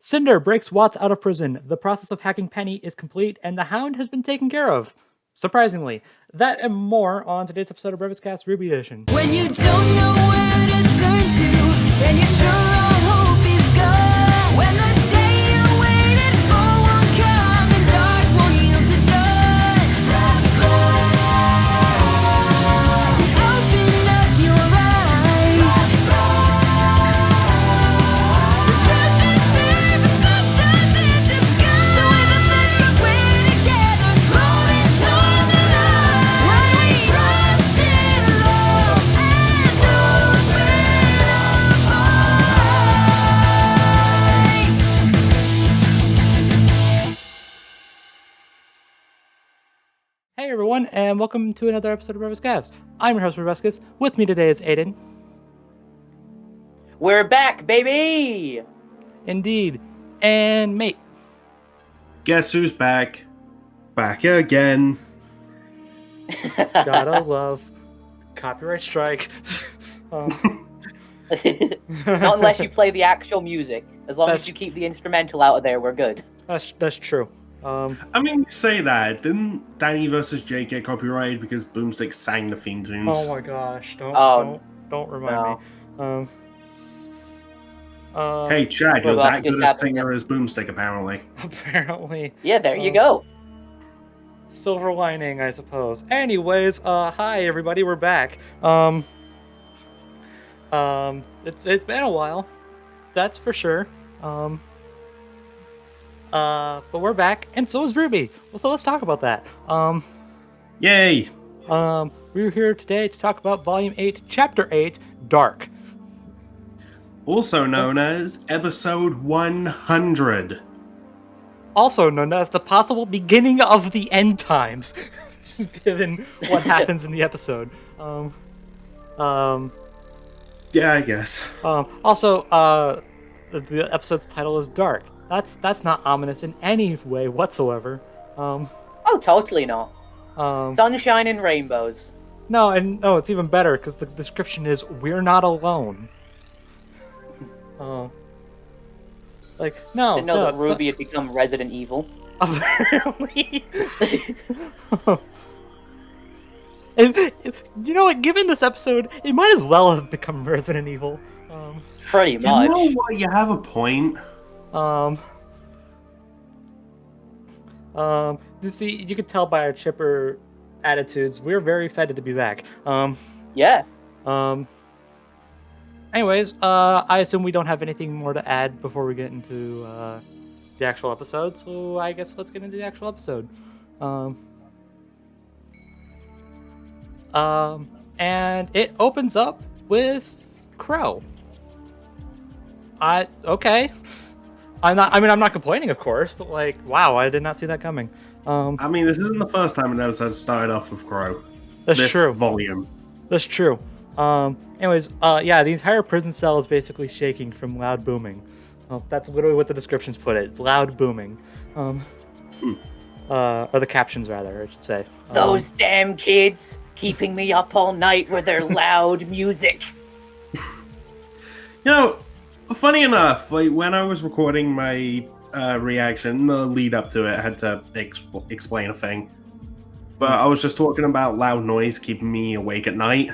Cinder breaks Watts out of prison. The process of hacking Penny is complete, and the Hound has been taken care of. Surprisingly. That and more on today's episode of BrobusCast RWBY Edition. When you don't know where to turn to, and you're sure all hope is gone. When the day you waited for won't come, and dark won't yield to dawn. Trust Lord. Open up your eyes. Trust Lord. The truth is there, but sometimes in disguise. The ways of sin, but we're together, moving toward the light. When we trust in love and open our eyes. Hey everyone, and welcome to another episode of BrobusCast. I'm your host, Brobuscus. With me today is Aidan. We're back, baby! Indeed. And Mate. Guess who's back? Back again. Gotta love. Copyright strike. Not unless you play the actual music. As long That's- as you keep the instrumental out of there, we're good. That's true. I mean, you say that. Didn't Danny vs. Jake get copyrighted because Boomstick sang the theme tunes? Oh my gosh! Don't remind no. me. Hey, Chad, you're Well, that that's good just a happening. singer as Boomstick, apparently. Apparently, Yeah, there you go. silver lining, I suppose. Anyways, hi everybody, we're back. It's been a while, that's for sure. But we're back, and so is RWBY. Well, so let's talk about that. Yay! We're here today to talk about Volume 8, Chapter 8, Dark. Also known as Episode 100. Also known as the possible beginning of the end times, given what happens in the episode. Yeah, I guess. Also, the episode's title is Dark. That's not ominous in any way whatsoever. Oh, totally not. Sunshine and rainbows. No, it's even better because the description is "We're not alone." Didn't know that Ruby had become Resident Evil. Apparently. You know what? Given this episode, it might as well have become Resident Evil. Pretty You much. know what? You have a point. You see, you could tell by our chipper attitudes, we're very excited to be back. Yeah. Anyways, I assume we don't have anything more to add before we get into the actual episode, so I guess let's get into the actual episode. And it opens up with Crow. Okay. I'm not complaining, of course, but like, wow, I did not see that coming. I mean, this isn't the first time an episode started off with Crow. That's this true. volume. That's true. Anyways, yeah, the entire prison cell is basically shaking from loud booming. Well, that's literally what the descriptions put it. It's loud booming. Or the captions, rather, I should say. Those damn kids keeping me up all night with their loud music. You know, funny enough, like when I was recording my reaction, the lead up to it, I had to explain a thing. But I was just talking about loud noise keeping me awake at night.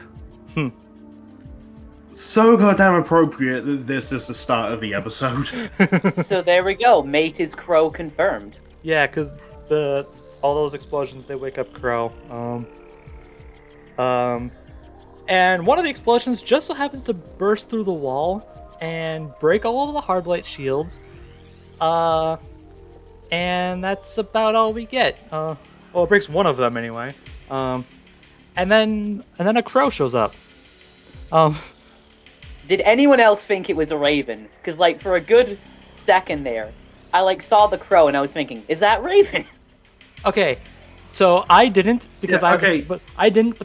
So goddamn appropriate that this is the start of the episode. So there we go. Mate is Crow confirmed. Yeah, because all those explosions, they wake up Crow. And one of the explosions just so happens to burst through the wall and break all of the hard light shields. And that's about all we get. Well, it breaks one of them anyway. And then a crow shows up. Did anyone else think it was a raven? Because, like, for a good second there, I, like, saw the crow and I was thinking, is that Raven? Okay, so I didn't because Yeah, but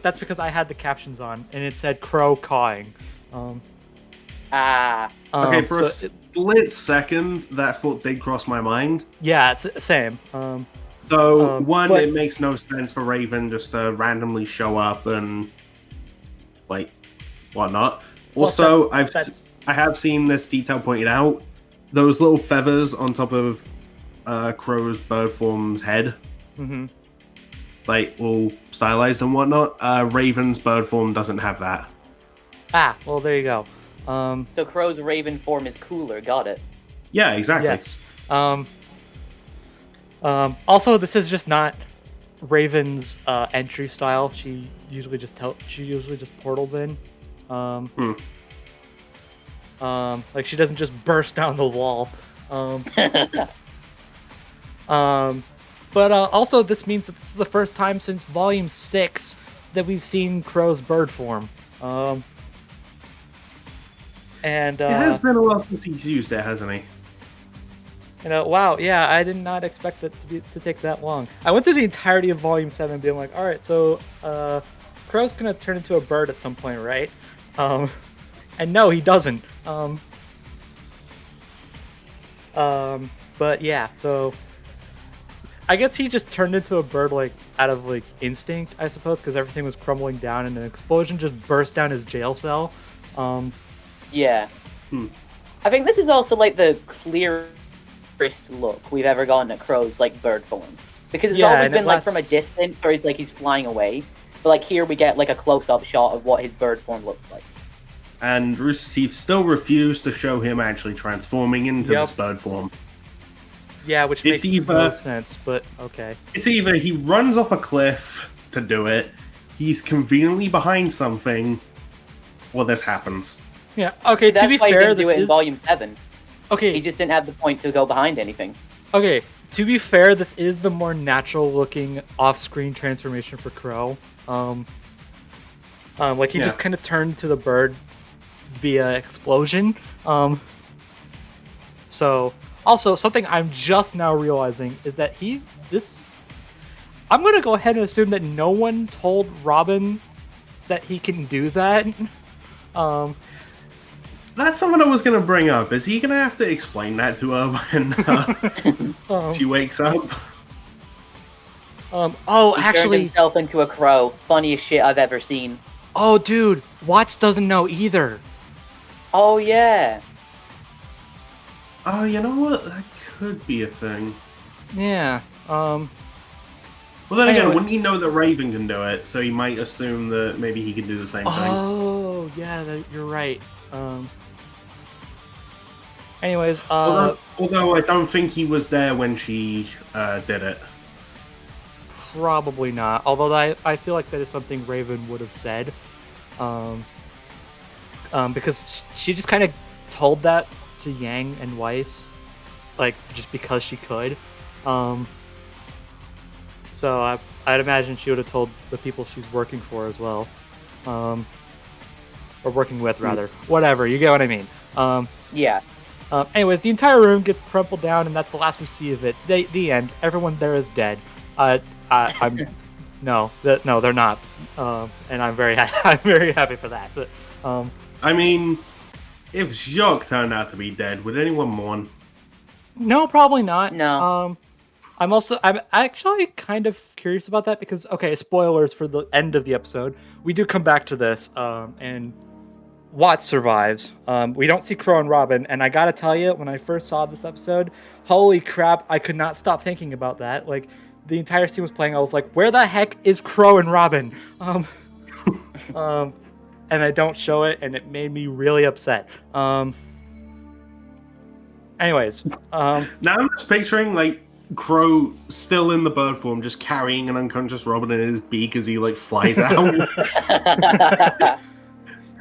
that's because I had the captions on and it said crow cawing. Okay, for a so split second, that thought did cross my mind. yeah, it's same. Though, but- it makes no sense for Raven just to randomly show up and, like, whatnot. Well, Also, that's- I have seen this detail pointed out. those little feathers on top of Crow's bird form's head, like all stylized and whatnot. Raven's bird form doesn't have that. Ah, well, there you go. So Crow's raven form is cooler. Got it. Yeah, exactly. Yes. Also, this is just not Raven's entry style. She usually just portals in. Like she doesn't just burst down the wall. But also, this means that this is the first time since Volume 6 that we've seen Crow's bird form. And It has been a while since he's used it, hasn't he? Wow, yeah, I did not expect it to take that long. I went through the entirety of Volume 7 being like, alright, so Crow's gonna turn into a bird at some point, right? And no, he doesn't. But yeah, so I guess he just turned into a bird like out of like instinct, I suppose, because everything was crumbling down and an explosion just burst down his jail cell. Yeah. I think this is also like the clearest look we've ever gotten at Crow's like bird form, because it's always been like from a distance, or he's flying away. But like here we get like a close-up shot of what his bird form looks like. And Rooster Teeth still refused to show him actually transforming into this bird form. Yeah, which makes no sense, but okay. It's either he runs off a cliff to do it, he's conveniently behind something, or this happens. Yeah, okay, That's to be why fair, he didn't do this it in is... Volume 7. Okay. He just didn't have the point to go behind anything. Okay, to be fair, this is the more natural-looking off-screen transformation for Crow. Like, he just kind of turned to the bird via explosion. So, also, something I'm just now realizing is that I'm gonna go ahead and assume that no one told Robin that he can do that. That's something I was going to bring up. Is he going to have to explain that to her when she wakes up? He turned himself into a crow. Funniest shit I've ever seen. Oh, dude, Watts doesn't know either. Oh, yeah. Oh, you know what? That could be a thing. Yeah, Well, then again, wouldn't he know that Raven can do it? So he might assume that maybe he can do the same thing. Oh, yeah, you're right. Anyways, although I don't think he was there when she did it. Probably not. Although I feel like that is something Raven would have said. Because she just kind of told that to Yang and Weiss, like, just because she could. So I'd imagine she would have told the people she's working for as well. Or working with, rather. Whatever, you get what I mean. Yeah. Anyways, the entire room gets crumpled down, and that's the last we see of it. The end. Everyone there is dead. No, they're not. And I'm very happy for that. But, I mean, if Jacques turned out to be dead, would anyone mourn? No, probably not. No. I'm actually kind of curious about that because, okay, spoilers for the end of the episode. We do come back to this, and Watts survives. We don't see Crow and Robin, and I gotta tell you, when I first saw this episode, holy crap, I could not stop thinking about that. Like, the entire scene was playing, I was like, where the heck is Crow and Robin? And I don't show it, and it made me really upset. Anyways. Now I'm just picturing, like, Crow still in the bird form, just carrying an unconscious Robin in his beak as he, like, flies out.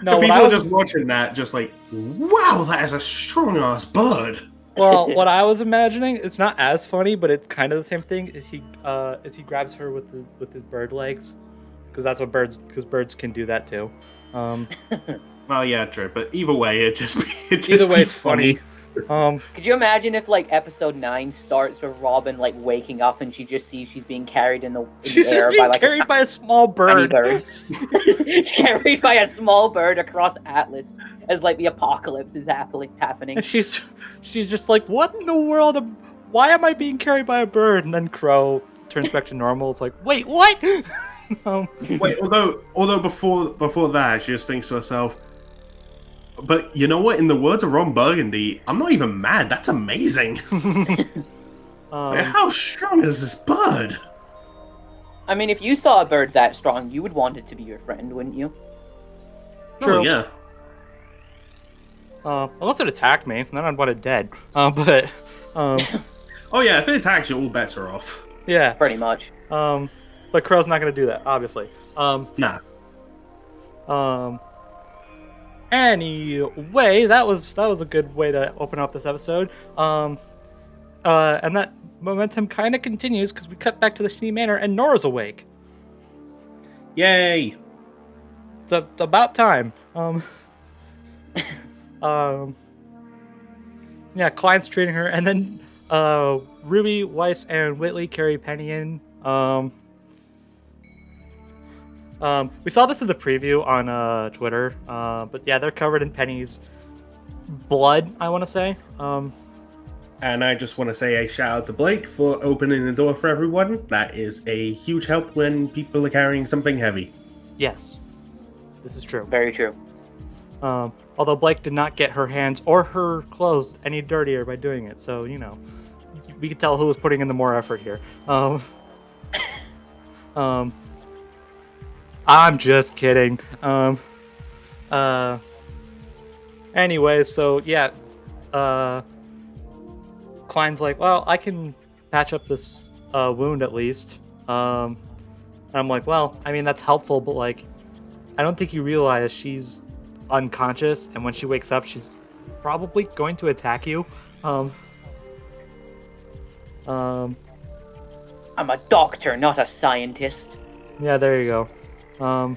No, people are just watching that, just like, wow, that is a strong-ass bird. Well, what I was imagining, it's not as funny, but it's kind of the same thing. Is he grabs her with his bird legs, because birds can do that too. Well, yeah, true. But either way, it's funny. Could you imagine if like episode 9 starts with Robin like waking up and she just sees she's being carried in the air by like carried by a small bird. Carried by a small bird across Atlas as like the apocalypse is happening. And she's just like, what in the world? Why am I being carried by a bird? And then Crow turns back to normal. It's like, wait, what? Wait, although before that, she just thinks to herself, But you know what? In the words of Ron Burgundy, I'm not even mad. That's amazing. How strong is this bird? I mean, if you saw a bird that strong, you would want it to be your friend, wouldn't you? True. Oh, yeah. Unless it attacked me, then I'd want it dead. But Oh yeah, if it attacks you, all bets are off. yeah. Pretty much. But Crow's not gonna do that, obviously. Nah. Anyway, that was a good way to open up this episode. And that momentum kind of continues because we cut back to the Shitty Manor and Nora's awake. Yay! It's about time. Yeah, Klein's treating her, and then Ruby, Weiss, and Whitley carry Penny in. We saw this in the preview on Twitter, but yeah, they're covered in Penny's blood, I want to say. And I just want to say a shout out to Blake for opening the door for everyone. That is a huge help when people are carrying something heavy. Yes, this is true. Very true. Although Blake did not get her hands or her clothes any dirtier by doing it, so, you know, we could tell who was putting in the more effort here. I'm just kidding. Anyway, so yeah, Klein's like, well, I can patch up this wound at least. And I'm like, well, I mean, that's helpful, but like, I don't think you realize she's unconscious, and when she wakes up, she's probably going to attack you. I'm a doctor, not a scientist. Yeah, there you go. I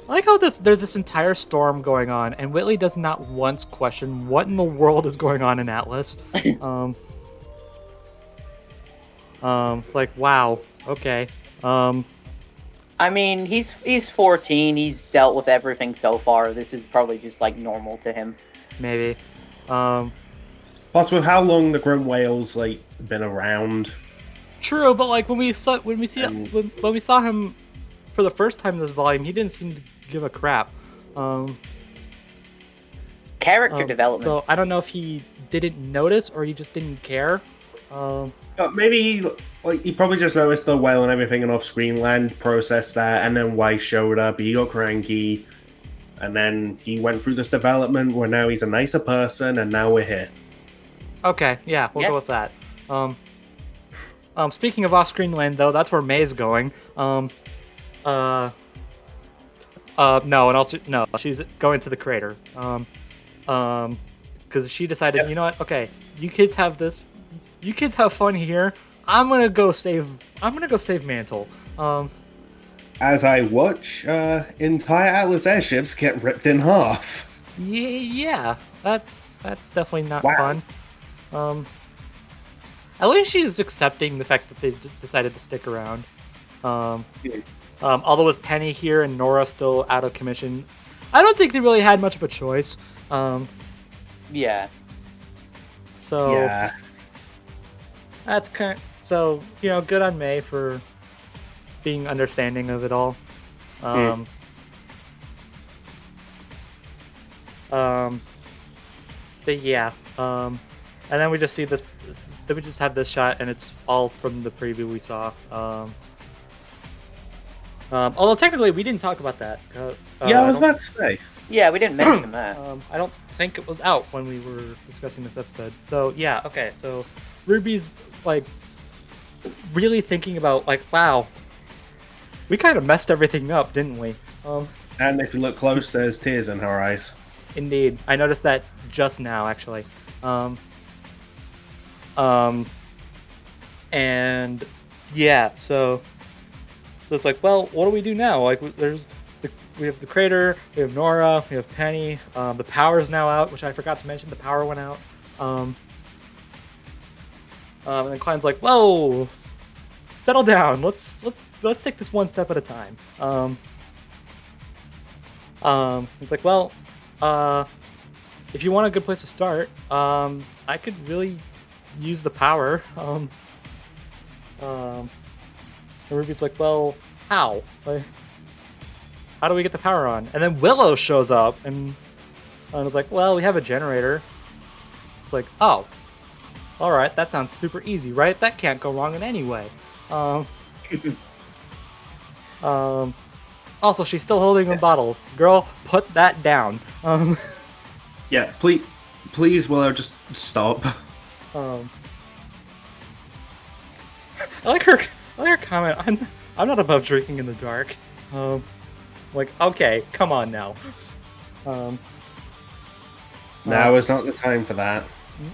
like how there's this entire storm going on, and Whitley does not once question what in the world is going on in Atlas. It's like, wow, okay. I mean, he's 14. He's dealt with everything so far. This is probably just like normal to him. Maybe. Plus, with how long the Grimm whales like been around. True, but like when we saw him for the first time in this volume, he didn't seem to give a crap. Character development. So I don't know if he didn't notice or he just didn't care. Maybe he probably just noticed the whale and everything and off-screen land, processed that, and then Weiss showed up. He got cranky, and then he went through this development where now he's a nicer person, and now we're here. Okay, yeah, we'll go with that. Speaking of off-screen land, though, that's where May's going. No, and also no, she's going to the crater. Because she decided, you know what? Okay, you kids have this. You kids have fun here. I'm gonna go save Mantle. As I watch entire Atlas airships get ripped in half. Yeah, that's definitely not fun. At least she's accepting the fact that they decided to stick around. Although with Penny here and Nora still out of commission, I don't think they really had much of a choice. Yeah. So Yeah. that's so, you know, good on May for being understanding of it all. But yeah, and then we just see this. Then we just have this shot, and it's all from the preview we saw. Although technically we didn't talk about that. Yeah, I was about to say. Yeah, we didn't mention that. I don't think it was out when we were discussing this episode. So yeah, okay. So Ruby's like really thinking about like, wow, we kind of messed everything up, didn't we? And if you look close, there's tears in her eyes. Indeed, I noticed that just now, actually. And yeah, so it's like, well, what do we do now? Like, we have the crater, we have Nora, we have Penny. The power's now out, which I forgot to mention. The power went out. And then Klein's like, whoa, settle down. Let's take this one step at a time. It's like, well, if you want a good place to start, I could really use the power. And Ruby's like, well, how? Like, how do we get the power on? And then Willow shows up, and I was like, well, we have a generator. It's like, oh, all right, that sounds super easy, right? That can't go wrong in any way. Also, she's still holding a bottle. Girl, put that down. Yeah, please, Willow, just stop. I like her comment. I'm not above drinking in the dark. Like, okay, come on now. Now is not the time for that.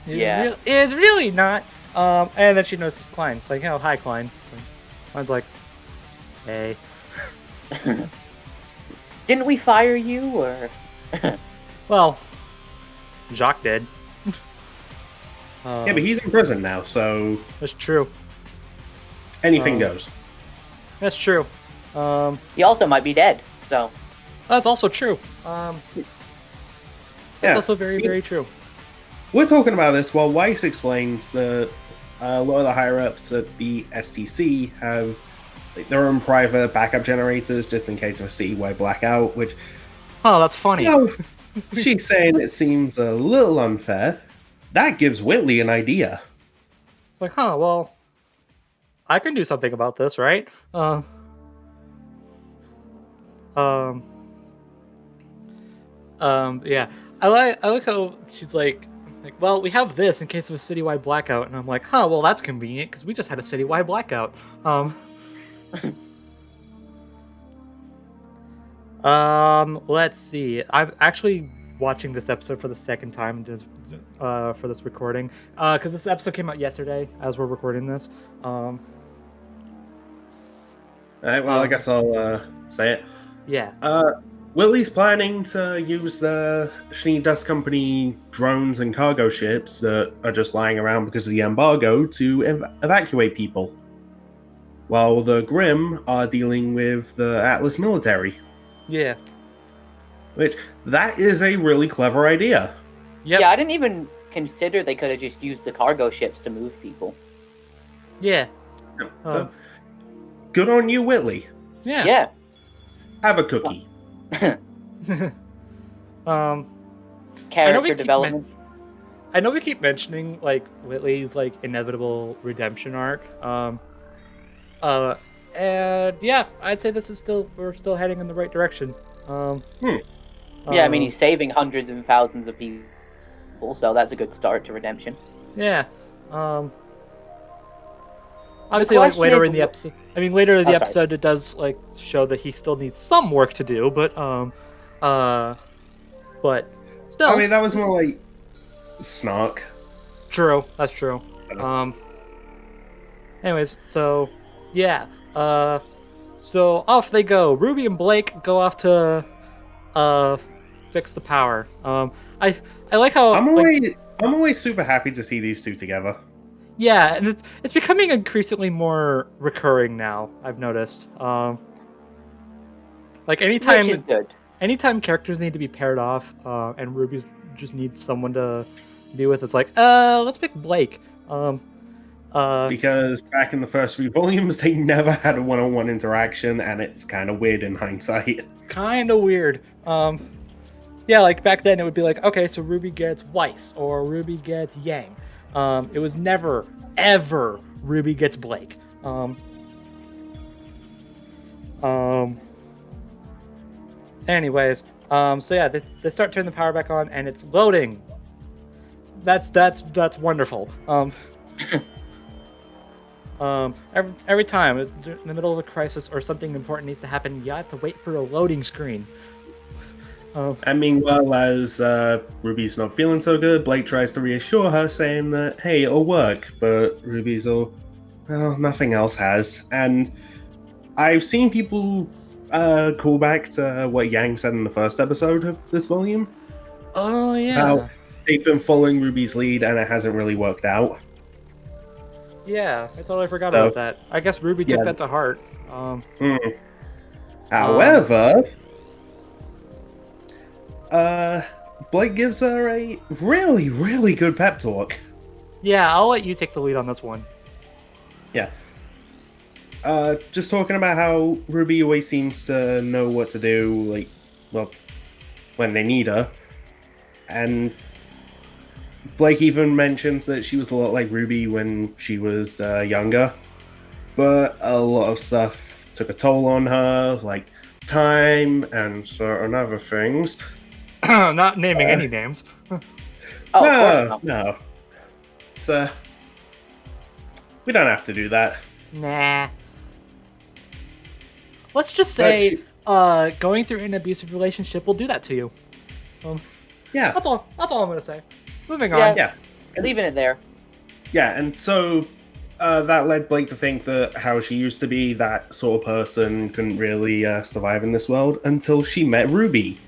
It's really not. And then she notices Klein. It's like, oh, hi, Klein. Klein's like, hey. Didn't we fire you, or? Well, Jacques did. Yeah, but he's in prison now, so That's true. anything goes. That's true. He also might be dead, so. That's also true. That's Yeah. also very, very true. We're talking about this while Weiss explains that a lot of the higher-ups at the STC have their own private backup generators just in case of a citywide blackout, which, Oh, that's funny. you know, she's saying it seems a little unfair. That gives Whitley an idea. It's like, well, I can do something about this, right? Yeah. I like how she's like, well, we have this in case of a citywide blackout, and I'm like, well, that's convenient because we just had a citywide blackout. Let's see. I'm actually watching this episode for the second time just for this recording because this episode came out yesterday as we're recording this. All right, well, I guess I'll say it. Yeah. Whitley's planning to use the Schnee Dust Company drones and cargo ships that are just lying around because of the embargo to evacuate people, while the Grimm are dealing with the Atlas military. Yeah. Which, that is a really clever idea. Yep. Yeah, I didn't even consider they could have just used the cargo ships to move people. Yeah. So, good on you, Whitley. Yeah. Yeah. Have a cookie. Character development. I know we keep mentioning like Whitley's like inevitable redemption arc. And yeah, I'd say we're still heading in the right direction. Yeah, I mean, he's saving hundreds and thousands of people, so that's a good start to redemption. Yeah. Obviously, like later in the episode, episode, it does like show that he still needs some work to do, but still. I mean, that was more like snark. True, that's true. Anyways, so yeah, so off they go. Ruby and Blake go off to fix the power. I like how I'm always super happy to see these two together. Yeah, and it's becoming increasingly more recurring now, I've noticed. Like anytime Which is good. Anytime characters need to be paired off, and Ruby just needs someone to be with, it's like, let's pick Blake. Because back in the first 3 volumes, they never had a one-on-one interaction, and it's kind of weird in hindsight. Kind of weird. Yeah, like back then it would be like, okay, so Ruby gets Weiss, or Ruby gets Yang. It was never, ever Ruby gets Blake. Anyways, so yeah, they start turning the power back on, and it's loading. That's wonderful. Every time in the middle of a crisis or something important needs to happen, you have to wait for a loading screen. And meanwhile, as Ruby's not feeling so good, Blake tries to reassure her, saying that, hey, it'll work. But Ruby's all, well, nothing else has. And I've seen people call back to what Yang said in the first episode of this volume. Oh, yeah. How they've been following Ruby's lead, and it hasn't really worked out. Yeah, I totally forgot about that. I guess Ruby took that to heart. However... Blake gives her a really, really good pep talk. Yeah, I'll let you take the lead on this one. Yeah. just talking about how Ruby always seems to know what to do, like, well, when they need her. And Blake even mentions that she was a lot like Ruby when she was younger. But a lot of stuff took a toll on her, like time and certain other things. Not naming any names. Oh, of course No, not. no. It's, we don't have to do that. Nah. Let's just But say, she- going through an abusive relationship will do that to you. Yeah, That's all. That's all I'm gonna say. Moving Yeah. on. yeah. Leaving it there. Yeah, and so that led Blake to think that how she used to be, that sort of person, couldn't really survive in this world until she met Ruby.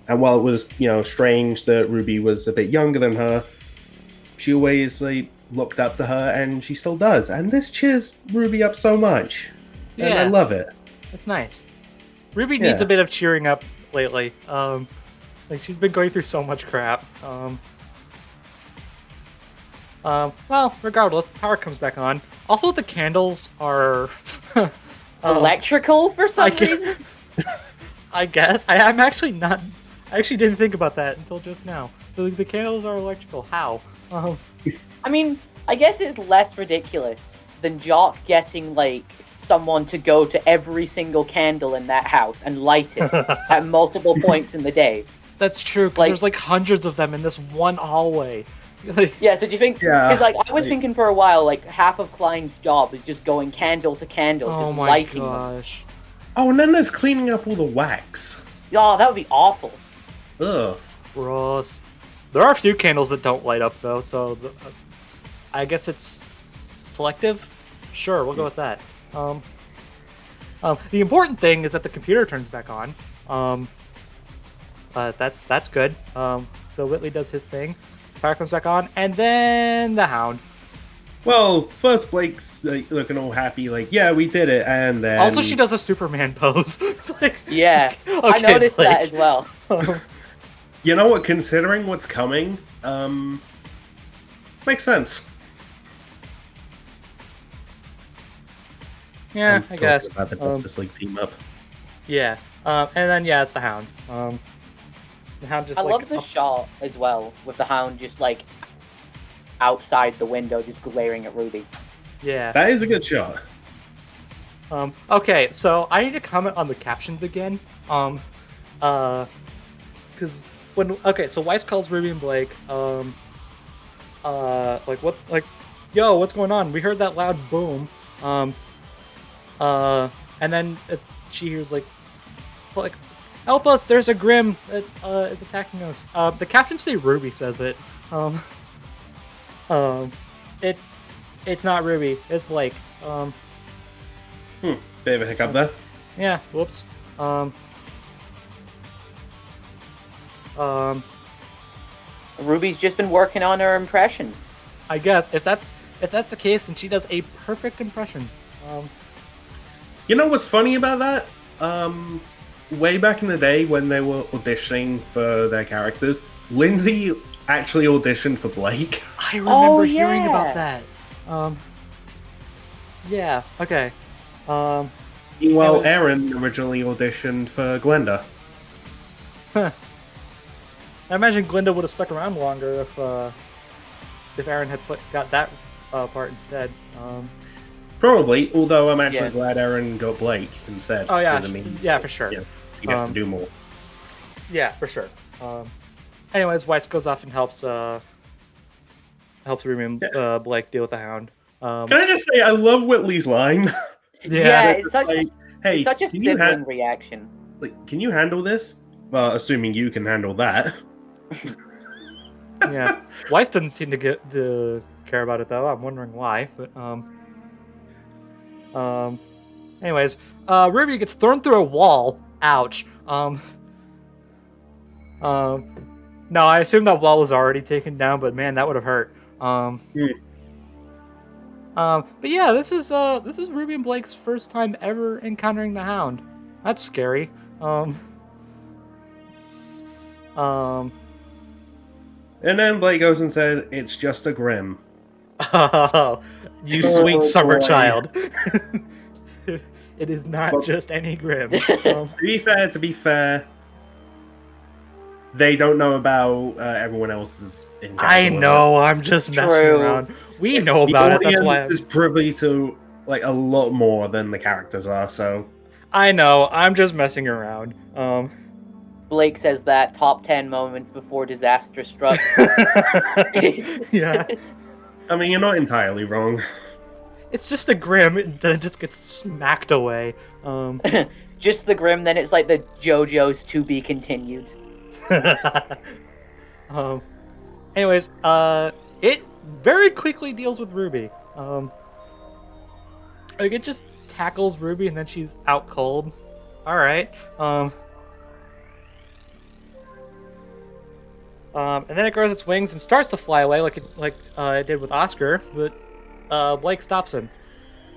And while it was, strange that Ruby was a bit younger than her, she always looked up to her, and she still does. And this cheers Ruby up so much, and I Yeah. love it. That's nice. Ruby needs a Yeah. bit of cheering up lately. Like she's been going through so much crap. Well, regardless, the power comes back on. Also, the candles are Electrical for some I guess- reason? I guess I'm actually not. I actually didn't think about that until just now. The candles are electrical. How? I mean, I guess it's less ridiculous than Jock getting, like, someone to go to every single candle in that house and light it at multiple points in the day. That's true. Because Like- there's like hundreds of them in this one hallway. Like, Yeah, so do you think... Yeah. Because, like, I was thinking for a while, like, half of Klein's job is just going candle to candle, oh just my lighting them. gosh. Oh, and then there's cleaning up all the wax. Oh, that would be awful. Ugh. Gross. There are a few candles that don't light up though, so I guess it's selective. Sure, we'll go with that. The important thing is that the computer turns back on. That's good. So Whitley does his thing. Power comes back on, and then the Hound. Well, first Blake's looking all happy, like, yeah, we did it, and then... Also, she does a Superman pose. It's like, Yeah, I okay, noticed that Blake. as well. You know what, considering what's coming, makes sense. Yeah, I'm I guess. talking about the Justice League team up. Yeah. And then yeah, it's the Hound. The Hound just I like love the shot as well, with the Hound just, like, outside the window, just glaring at Ruby. yeah. That is a good shot. Okay, so I need to comment on the captions again. Because so Weiss calls Ruby and Blake. Yo, what's going on? We heard that loud boom. And then she hears like, help us! There's a Grimm that is attacking us. The captions say Ruby says it. It's not Ruby. It's Blake. Bit of a hiccup there. Yeah. Whoops. Ruby's just been working on her impressions. I guess if that's the case, then she does a perfect impression. You know what's funny about that? Way back in the day when they were auditioning for their characters, Lindsay actually auditioned for Blake. I remember yeah. hearing about that. Yeah. Okay. Meanwhile, Aaron originally auditioned for Glenda. I imagine Glinda would have stuck around longer if Aaron had got that part instead. Probably, although I'm actually Yeah. glad Aaron got Blake instead. Oh yeah, 'cause, I mean, yeah, for sure. yeah, he gets to do more. Yeah, for sure. Anyways, Weiss goes off and helps Ruby and Blake deal with the Hound. Can I just say, I love Whitley's line. Yeah, it's such, like, hey, it's such a can you sibling reaction. can you handle this? Well, assuming you can handle that. Yeah, Weiss doesn't seem to care about it though. I'm wondering why. But anyways, Ruby gets thrown through a wall. Ouch. No, I assume that wall was already taken down, but man, that would have hurt. But yeah, this is Ruby and Blake's first time ever encountering the Hound. That's scary. And then Blake goes and says, it's just a Grimm. You sweet Oh, summer boy. child. It is not Well- just any Grimm. To be fair, they don't know about everyone else's encounter I with know. I'm just messing True. around. We know The about it. That's audience why. is privy to like a lot more than the characters are. So I know. I'm just messing around. Blake says that top 10 moments before disaster struck. Yeah. I mean, you're not entirely wrong. It's just a Grimm. It then just gets smacked away. Just the Grimm, then it's like the JoJo's to be continued. Anyways, it very quickly deals with Ruby. Like it just tackles Ruby and then she's out cold. All right. And then it grows its wings and starts to fly away like it did with Oscar, but Blake stops him.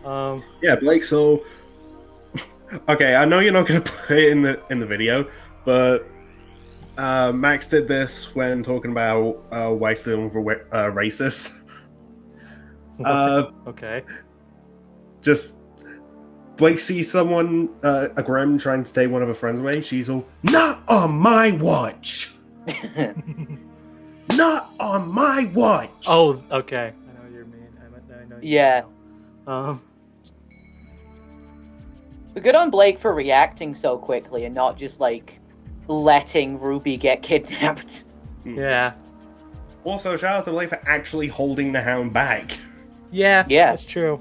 Yeah, Blake. So, okay, I know you're not going to put it in the video, but Max did this when talking about white film for racist. Okay. Just Blake sees someone, a Grimm, trying to take one of her friends away. She's all, "Not on my watch! Not on my watch!" Oh, okay. I know what you mean. I know. Yeah. But good on Blake for reacting so quickly and not just like letting Ruby get kidnapped. Yeah. Also, shout out to Blake for actually holding the Hound back. Yeah. Yeah. That's true.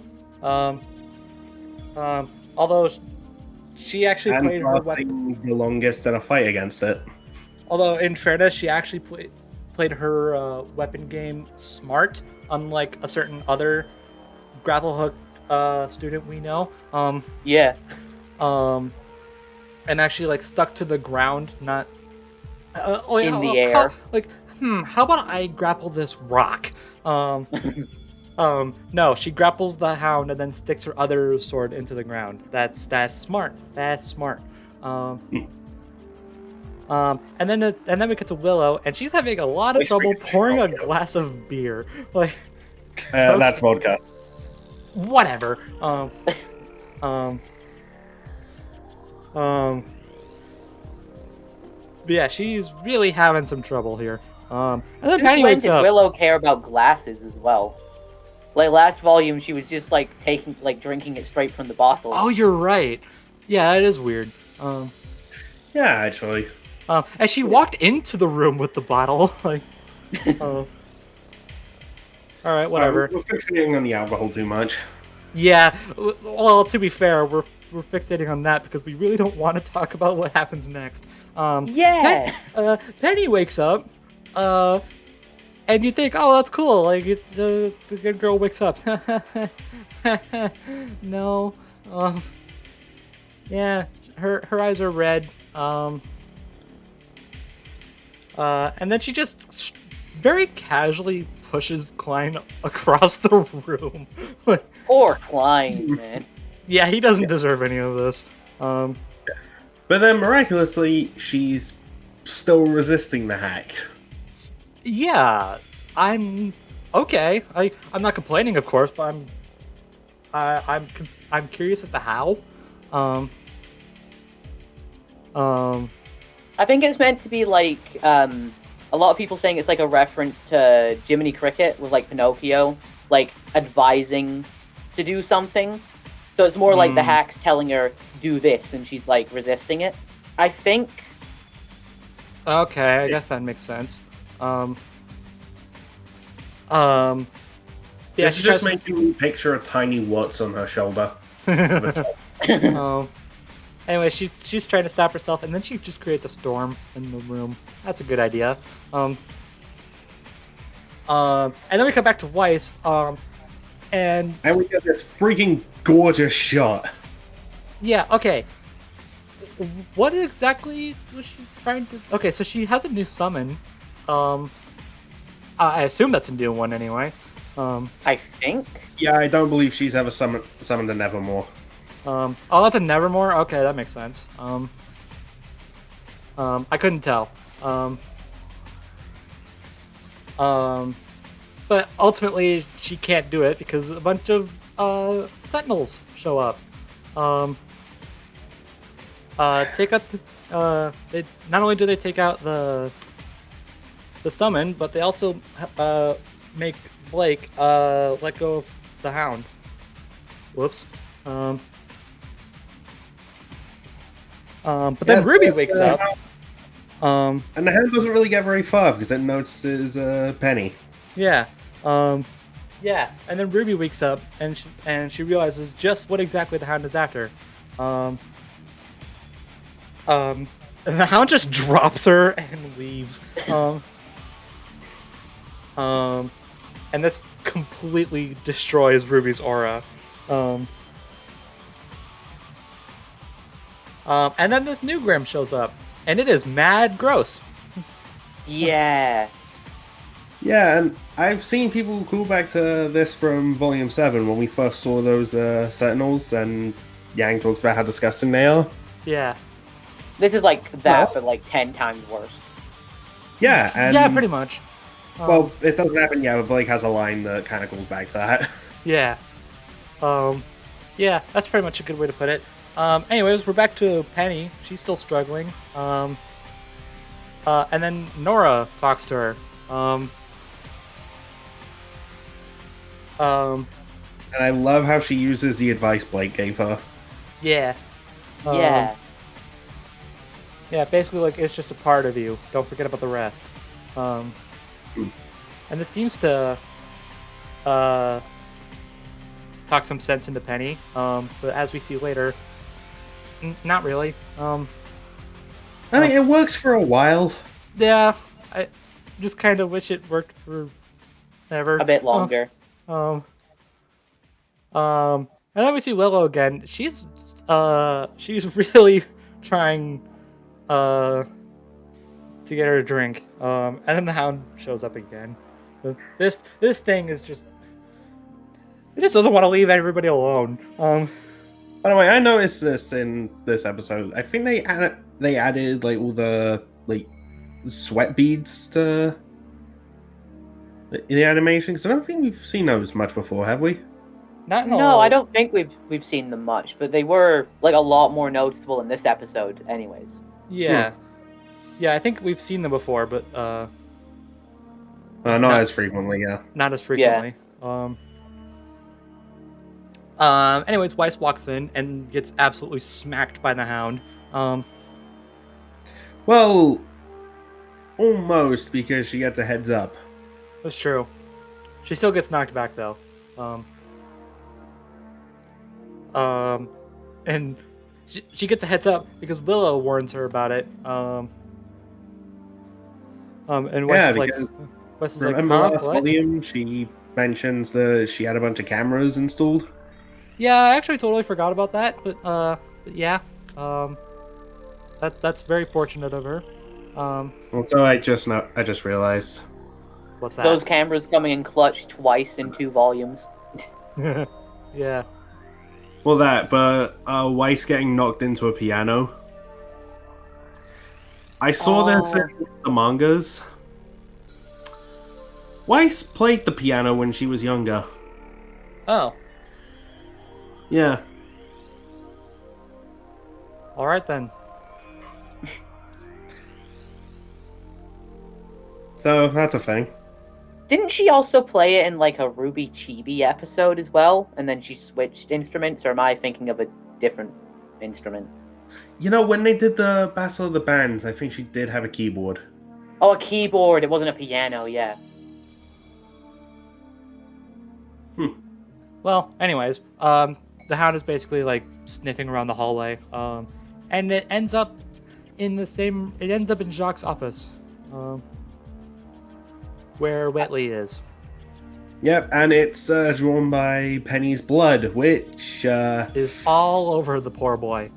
Although she actually And played her weapon. lasting the longest in a fight against it. Although in fairness, she actually played her weapon game smart, unlike a certain other grapple hook student we know. Yeah. And actually like stuck to the ground, not In the air. How about I grapple this rock? No, she grapples the Hound and then sticks her other sword into the ground. That's smart. That's smart. And then we get to Willow, and she's having a lot of Wait, trouble speaking of pouring a vodka. glass of beer. Like, That's vodka. whatever. But yeah, she's really having some trouble here. And then Since Penny when wakes did up. Willow care about glasses as well? Like last volume, she was just like drinking it straight from the bottle. Oh, you're right. Yeah, it is weird. Yeah, actually. And she walked into the room with the bottle. Like, all right, whatever. We're fixating on the alcohol too much. Yeah. Well, to be fair, we're fixating on that because we really don't want to talk about what happens next. Yeah. Penny wakes up, and you think, oh, that's cool. Like the good girl wakes up. No. Yeah, her eyes are red. And then she just very casually pushes Klein across the room. Like, Poor Klein, man. yeah, he doesn't deserve any of this. But then miraculously, she's still resisting the hack. Yeah, I'm okay. I'm not complaining, of course, but I'm curious as to how. I think it's meant to be like a lot of people saying it's like a reference to Jiminy Cricket with like Pinocchio, like advising to do something. So it's more like the hack's telling her do this, and she's like resisting it. I think. Okay, I guess that makes sense. Yeah, This she is just tries- making me picture a tiny Watts on her shoulder. Anyway, she's trying to stop herself, and then she just creates a storm in the room. That's a good idea. And then we come back to Weiss, and And we get this freaking gorgeous shot. yeah, okay. What exactly was she trying to? Okay, so she has a new summon. I assume that's a new one anyway. I think. Yeah, I don't believe she's ever summoned a Nevermore. Oh, that's a Nevermore? Okay, that makes sense. I couldn't tell. But ultimately, she can't do it because a bunch of Sentinels show up. take out they not only do they take out the summon, but they also make Blake let go of the Hound. Whoops. But then Ruby wakes up. And the Hound doesn't really get very far because it notices Penny. Yeah. Yeah. And then Ruby wakes up and she realizes just what exactly the Hound is after. And the Hound just drops her and leaves. And this completely destroys Ruby's aura. And then this new Grimm shows up, and it is mad gross. Yeah. Yeah, and I've seen people call back to this from Volume 7 when we first saw those Sentinels, and Yang talks about how disgusting they are. Yeah. This is like that, but like 10 times worse. Yeah, and... Yeah, pretty much. Well, it doesn't happen yet, but Blake has a line that kind of calls back to that. Yeah. Yeah, that's pretty much a good way to put it. Anyways, we're back to Penny. She's still struggling. And then Nora talks to her. And I love how she uses the advice Blake gave her. Yeah. Yeah. Yeah, basically, like, it's just a part of you. Don't forget about the rest. And this seems to talk some sense into Penny. But as we see later, not really. I mean, it works for a while. Yeah, I just kind of wish it worked for ever. A bit longer. And then we see Willow again. She's really trying to get her a drink. And then the Hound shows up again. This thing is just, it just doesn't want to leave everybody alone. By the way, I noticed this in this episode. I think they added like all the like sweat beads to in the animation, because I don't think we've seen those much before, have we? No, I don't think we've seen them much, but they were like a lot more noticeable in this episode, anyways. Yeah, yeah, I think we've seen them before, but not as frequently. Yeah, not as frequently. Yeah. Anyways, Weiss walks in and gets absolutely smacked by the Hound. Well, almost, because she gets a heads up. That's true. She still gets knocked back though. And she gets a heads up because Willow warns her about it. And Weiss is like, remember last volume she mentions that she had a bunch of cameras installed. Yeah, I actually totally forgot about that, but yeah, that's very fortunate of her. Also, I just realized. What's that? Those cameras coming in clutch twice in 2 volumes. Yeah. Well, but Weiss getting knocked into a piano. I saw this in the mangas. Weiss played the piano when she was younger. Oh. Yeah. All right then. So that's a thing. Didn't she also play it in like a RWBY Chibi episode as well? And then she switched instruments, or am I thinking of a different instrument? You know, when they did the Battle of the Bands, I think she did have a keyboard. Oh, a keyboard. It wasn't a piano, yeah. Well, anyways, the Hound is basically like sniffing around the hallway, and it ends up in Jacques' office, where Wheatley is. Yep, and it's drawn by Penny's blood, which is all over the poor boy.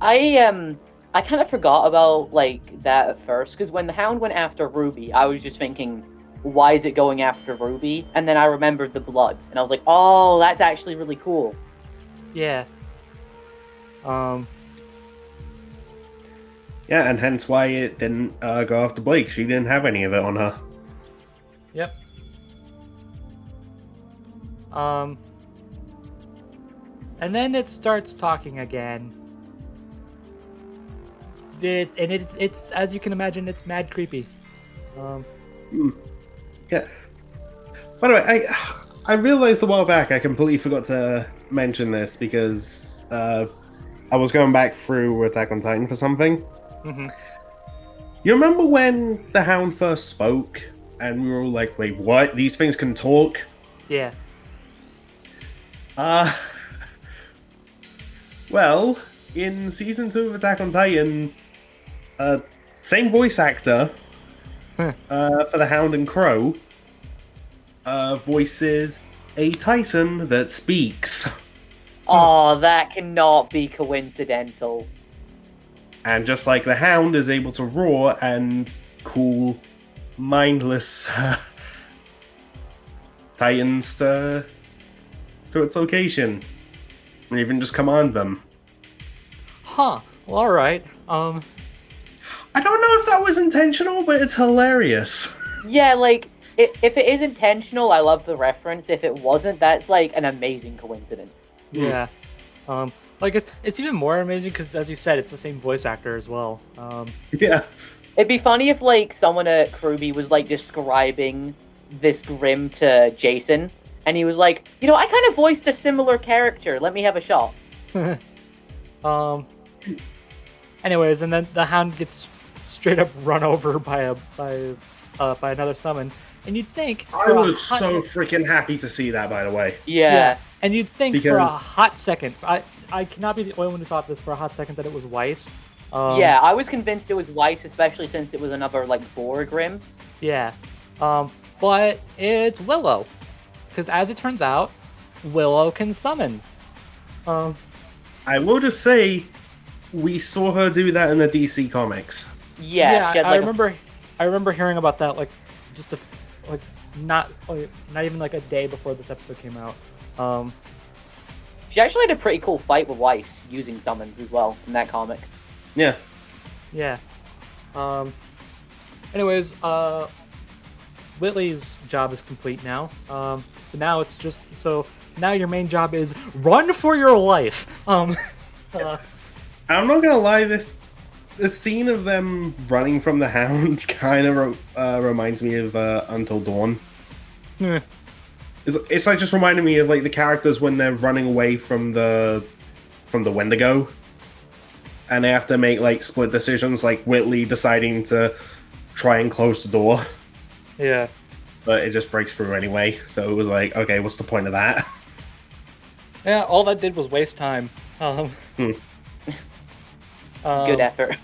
I kind of forgot about like that at first, because when the Hound went after Ruby, I was just thinking, why is it going after Ruby? And then I remembered the blood, and I was like, oh, that's actually really cool. Yeah. Yeah, and hence why it didn't go after Blake. She didn't have any of it on her. Yep. And then it starts talking again. It's as you can imagine, it's mad creepy. Yeah. By the way, I realized a while back I completely forgot to mention this because I was going back through Attack on Titan for something. Mm-hmm. You remember when the Hound first spoke and we were all like, wait, what? These things can talk? Yeah. Well, in season 2 of Attack on Titan, same voice actor for the Hound and Crow voices a Titan that speaks. Oh, that cannot be coincidental. And just like the Hound is able to roar and call mindless Titans to its location, and even just command them. Huh. Well, all right. I don't know if that was intentional, but it's hilarious. Yeah, like, if it is intentional, I love the reference. If it wasn't, that's, like, an amazing coincidence. Yeah. Like it's even more amazing because, as you said, it's the same voice actor as well. Yeah. It'd be funny if, like, someone at RWBY was, like, describing this Grimm to Jason, and he was like, you know, I kind of voiced a similar character. Let me have a shot. Anyways, and then the Hound gets straight up run over by another summon, and you'd think I was so freaking happy to see that, by the way. Yeah. And you'd think for a Because- hot second, I cannot be the only one who thought this for a hot second that it was Weiss. Yeah, I was convinced it was Weiss, especially since it was another, like, boar Grimm. Yeah. But it's Willow. Because as it turns out, Willow can summon. I will just say, we saw her do that in the DC comics. Yeah, she had, I like, remember hearing about that not even like a day before this episode came out. she actually had a pretty cool fight with Weiss using summons as well in that comic. Yeah. Yeah. Anyways, Whitley's job is complete now. So now your main job is run for your life. I'm not gonna lie, this scene of them running from the Hound kind of reminds me of Until Dawn. It's like just reminding me of like the characters when they're running away from the Wendigo, and they have to make like split decisions, like Whitley deciding to try and close the door, Yeah. but it just breaks through anyway. So it was like, okay, what's the point of that? Yeah, all that did was waste time. Good effort.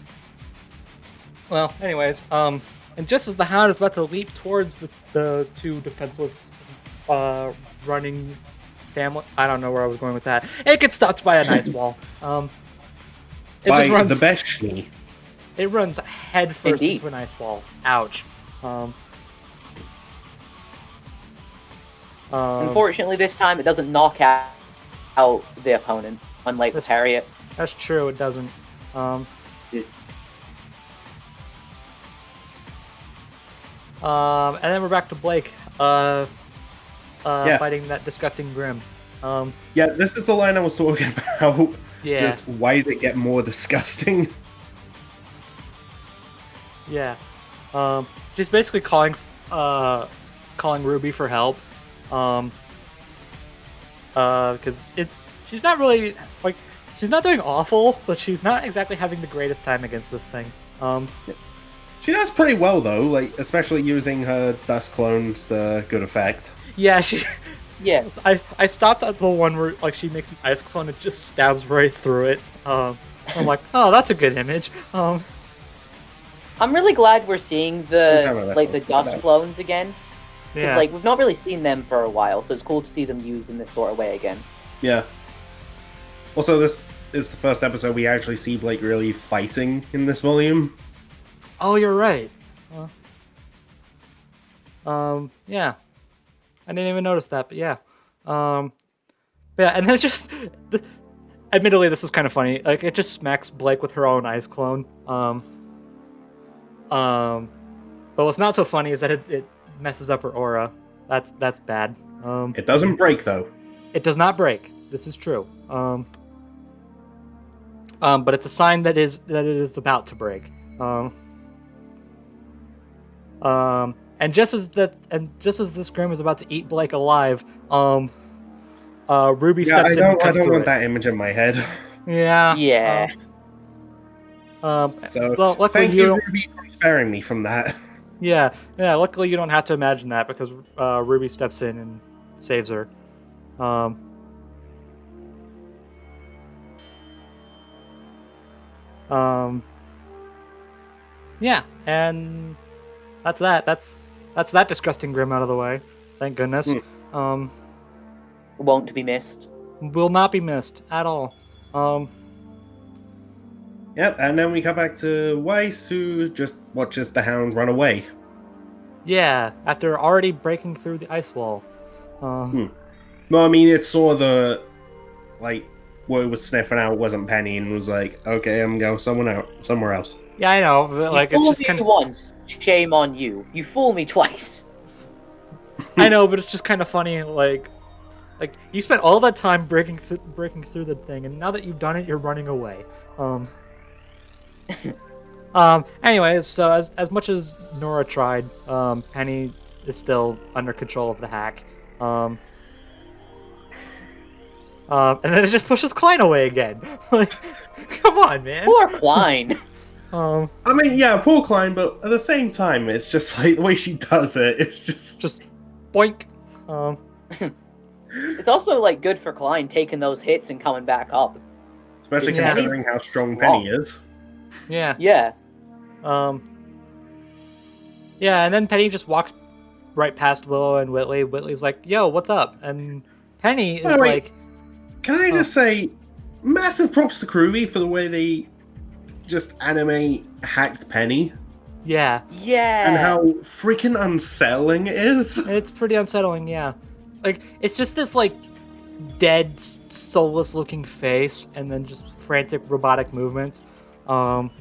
Well, anyways, and just as the Hound is about to leap towards the two defenseless running family, I don't know where I was going with that. It gets stopped by an ice wall. It By just runs. the Beschly. It runs head first Indeed. into an ice wall. Ouch. Unfortunately, this time it doesn't knock out the opponent, unlike with Harriet. That's true. It doesn't. And then we're back to Blake. Fighting that disgusting Grimm. Yeah, this is the line I was talking about. Yeah. Just why did it get more disgusting? Yeah. She's basically calling Ruby for help. Because she's not really like she's not doing awful, but she's not exactly having the greatest time against this thing. She does pretty well though, like especially using her dust clones to good effect. Yeah, she. Yeah. I stopped at the one where like she makes an ice clone and just stabs right through it. I'm like, oh, that's a good image. I'm really glad we're seeing the Sometimes like the that's not dust bad. clones again. Because Yeah. like we've not really seen them for a while, so it's cool to see them used in this sort of way again. Yeah. Also, this is the first episode we actually see Blake really fighting in this volume. Oh, you're right. Yeah. I didn't even notice that, but yeah. Yeah, and then admittedly, this is kind of funny. Like, it just smacks Blake with her own ice clone. But what's not so funny is that it messes up her aura. That's bad. It doesn't break though. It does not break. This is true. But it's a sign that it is about to break. And just as this Grimm is about to eat Blake alive, Ruby steps in and I cuts don't through want it. that image in my head. Yeah. Yeah. So well, luckily thank you you, don't- Ruby, for sparing me from that. Yeah. Luckily, you don't have to imagine that because Ruby steps in and saves her. Yeah, and that's that. That's that disgusting Grimm out of the way. Thank goodness. Won't be missed. Will not be missed at all. Yep, and then we come back to Weiss, who just watches the Hound run away. Yeah, after already breaking through the ice wall. Well, I mean, it saw the, like, what it was sniffing out wasn't Penny, and was like, okay, I'm going somewhere else. Yeah, I know, but like You it's fool just me kind of. once, shame on you. You fool me twice. I know, but it's just kind of funny. Like you spent all that time breaking through the thing, and now that you've done it, you're running away. Anyways, so as much as Nora tried, Penny is still under control of the hack. And then it just pushes Klein away again. Like, come on, man. Poor Klein. I mean, yeah, poor Klein, but at the same time, it's just like the way she does it. It's just boink. It's also like good for Klein taking those hits and coming back up. especially Yeah. considering how strong Penny is. Yeah. Yeah. Yeah, and then Penny just walks right past Willow and Whitley. Whitley's like, "Yo, what's up?" And Penny is Oh, wait. like, Can I just say, massive props to RWBY for the way they just anime hacked Penny "Yeah, Yeah. and how freaking unsettling it is. it's pretty unsettling." Yeah, like it's just this like dead, soulless-looking face, and then just frantic robotic movements. Like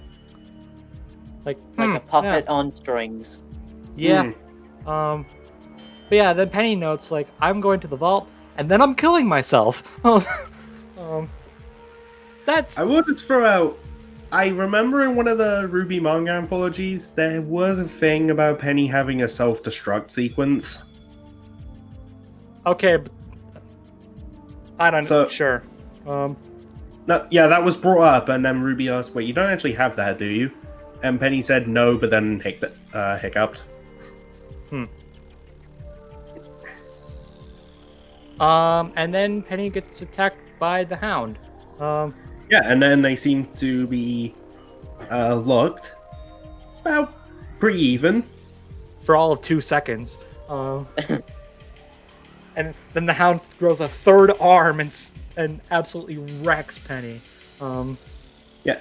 Like a puppet on strings. Yeah. But yeah, then Penny notes like, "I'm going to the vault, and then I'm killing myself." That's I wanted to throw out. I remember in one of the RWBY manga anthologies, there was a thing about Penny having a self-destruct sequence. okay. But I don't know. So- Sure. Yeah, that was brought up, and then RWBY asked, "Wait, you don't actually have that, do you?" And Penny said no, but then hiccuped. And then Penny gets attacked by the Hound. Yeah, and then they seem to be locked. About pretty even. For all of 2 seconds. And then the Hound throws a third arm and absolutely wrecks Penny. Yeah.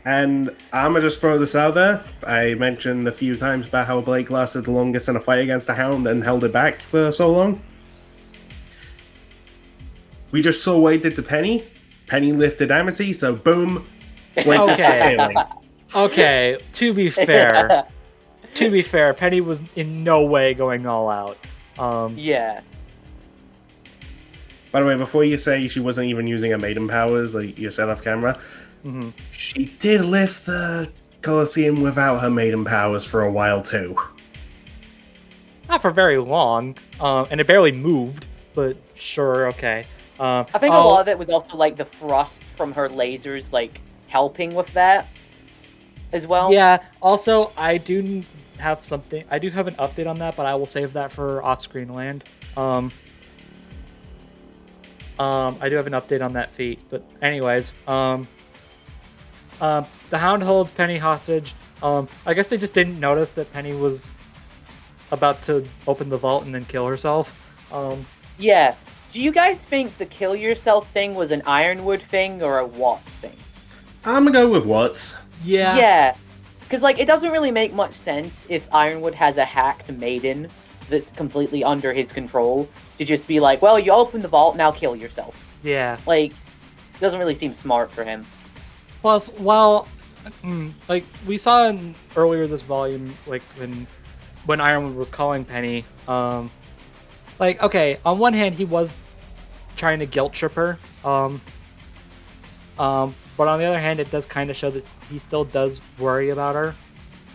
And I'm gonna just throw this out there. I mentioned a few times about how Blake lasted the longest in a fight against the Hound and held it back for so long. We just saw what he did to Penny. Penny lifted Amity, so boom. Blake Okay. failing. Okay, to be fair, Penny was in no way going all out. Yeah. By the way, before you say she wasn't even using her maiden powers, like you said off camera, she did lift the Colosseum without her maiden powers for a while too. Not for very long, and it barely moved, but sure, okay. I think a lot of it was also like the thrust from her lasers, like helping with that as well. Yeah, also, I do have an update on that, but I will save that for off-screen land. I do have an update on that feat, but anyways, the Hound holds Penny hostage. I guess they just didn't notice that Penny was about to open the vault and then kill herself. Yeah. Do you guys think the kill yourself thing was an Ironwood thing or a Watts thing? I'm gonna go with Watts. Yeah. Yeah. Because, like, it doesn't really make much sense if Ironwood has a hacked maiden that's completely under his control to just be like, well, you opened the vault, now kill yourself. Yeah. Like, it doesn't really seem smart for him. Plus, well, like we saw earlier this volume, like when Ironwood was calling Penny, like, okay, on one hand he was trying to guilt trip her. But on the other hand, it does kind of show that he still does worry about her,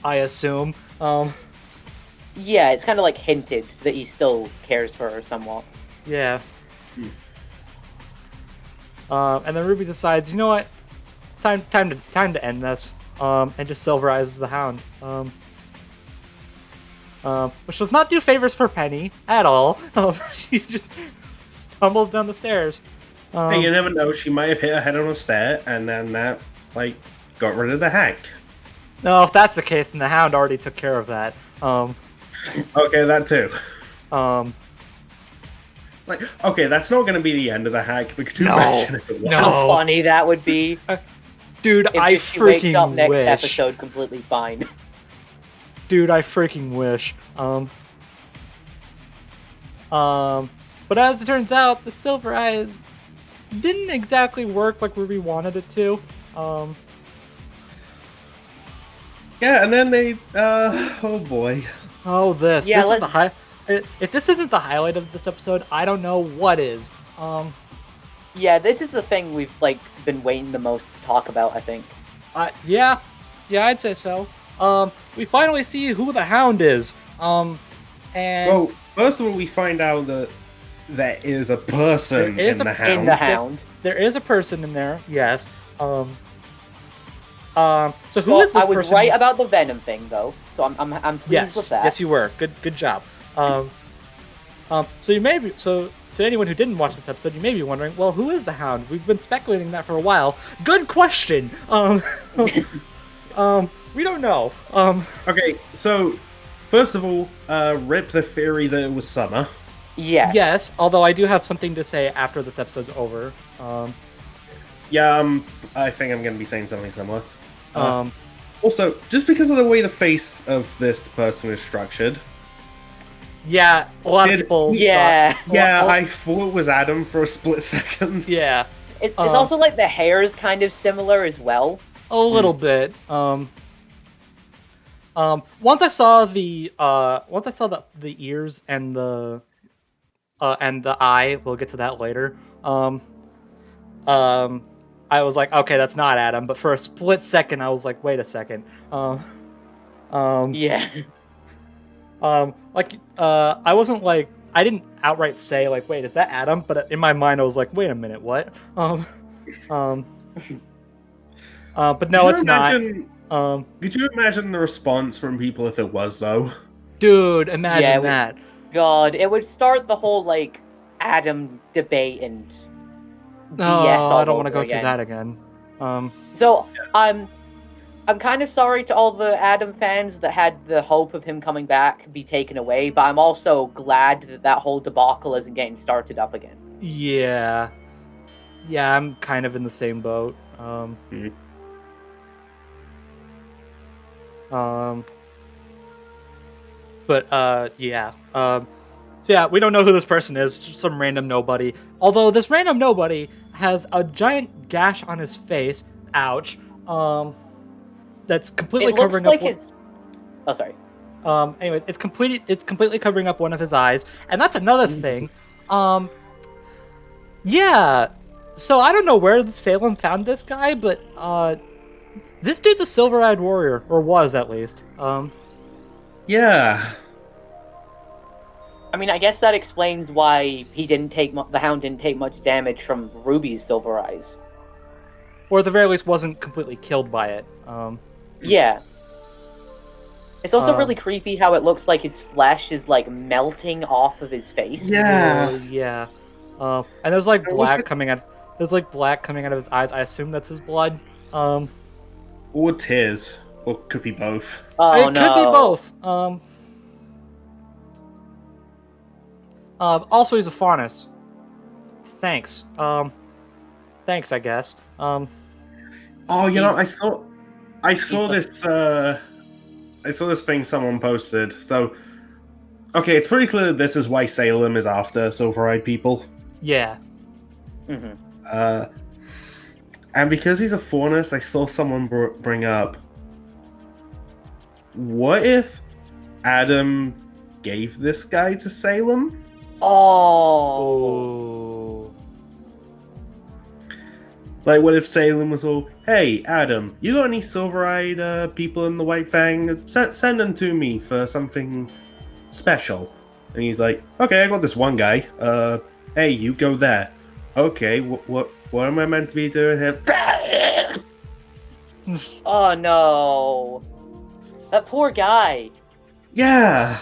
I assume. Yeah, it's kind of like hinted that he still cares for her somewhat. Yeah. And then Ruby decides, you know what? Time to end this. And just silverizes the Hound. Which does not do favors for Penny at all. She just stumbles down the stairs. Hey, you never know. She might have hit her head on a stair, and then that, like, got rid of the hack. No, if that's the case, then the Hound already took care of that. Okay, that too. Like, okay, that's not going to be the end of the hack, because you imagine if it was. No. How funny that would be. Dude, If I she wakes up freaking next wish. episode completely fine. Dude, I freaking wish. But as it turns out, the Silver Eyes didn't exactly work like Ruby wanted it to. Yeah, and then they, oh boy. Oh, this. Yeah, This is the high. If this isn't the highlight of this episode, I don't know what is. Yeah, this is the thing we've like been waiting the most to talk about, I think. Yeah, I'd say so. We finally see who the Hound is. And Well, first of all, we find out that there is a person There is in the a- Hound. In the Hound. there is a person in there. Yes. So who Well, is this I was person? right about the Venom thing, though, so I'm pleased with that. Yes, you were. Good job. So you may be, so anyone who didn't watch this episode, you may be wondering, well, who is the Hound? We've been speculating that for a while. Good question. We don't know. Okay, so first of all, rip the theory that it was Summer. Yes, although I do have something to say after this episode's over. Yeah, I think I'm going to be saying something similar. Um, Also, just because of the way the face of this person is structured, yeah, a lot of people. Yeah. yeah, I thought it was Adam for a split second. Yeah, It's also like the hair is kind of similar as well. a little bit. Once I saw the ears and the eye, we'll get to that later. I was like, okay, that's not Adam. But for a split second, I was like, wait a second. Yeah. I wasn't like, I didn't outright say like, wait, is that Adam? But in my mind, I was like, wait a minute, what? But no, it's not. Could you imagine the response from people if it was, though? Dude, imagine Yeah, that. God, it would start the whole like Adam debate and No, BS all I don't want to over go through again. that again. So I'm kind of sorry to all the Adam fans that had the hope of him coming back be taken away, but I'm also glad that that whole debacle isn't getting started up again. Yeah, I'm kind of in the same boat. Yeah. So yeah, we don't know who this person is. Just some random nobody. Although this random nobody has a giant gash on his face. Ouch. That's completely It looks covering like up. his. Oh, sorry. Anyways, it's completely covering up one of his eyes, and that's another thing. Yeah. So I don't know where Salem found this guy, but this dude's a silver-eyed warrior, or was at least. Yeah. I mean, I guess that explains why he didn't take the Hound didn't take much damage from Ruby's silver eyes. Or at the very least wasn't completely killed by it. Yeah. It's also really creepy how it looks like his flesh is like melting off of his face. Yeah. Yeah. And there's like It looks black like- coming out. There's like black coming out of his eyes. I assume that's his blood. Or tears. Or could be both. Oh it no. could be both. Also, he's a faunus. Thanks. Thanks, I guess. Oh, you know, He's- I saw this thing someone posted. So, okay, it's pretty clear this is why Salem is after silver-eyed people. Yeah. Mhm. And because he's a faunus, I saw someone bring up, what if Adam gave this guy to Salem? Oh. Oh. Like, what if Salem was all, "Hey, Adam, you got any silver-eyed people in the White Fang? Send them to me for something special." And he's like, "Okay, I got this one guy. Hey, you go there. Okay, what am I meant to be doing here?" Oh no. That poor guy. Yeah.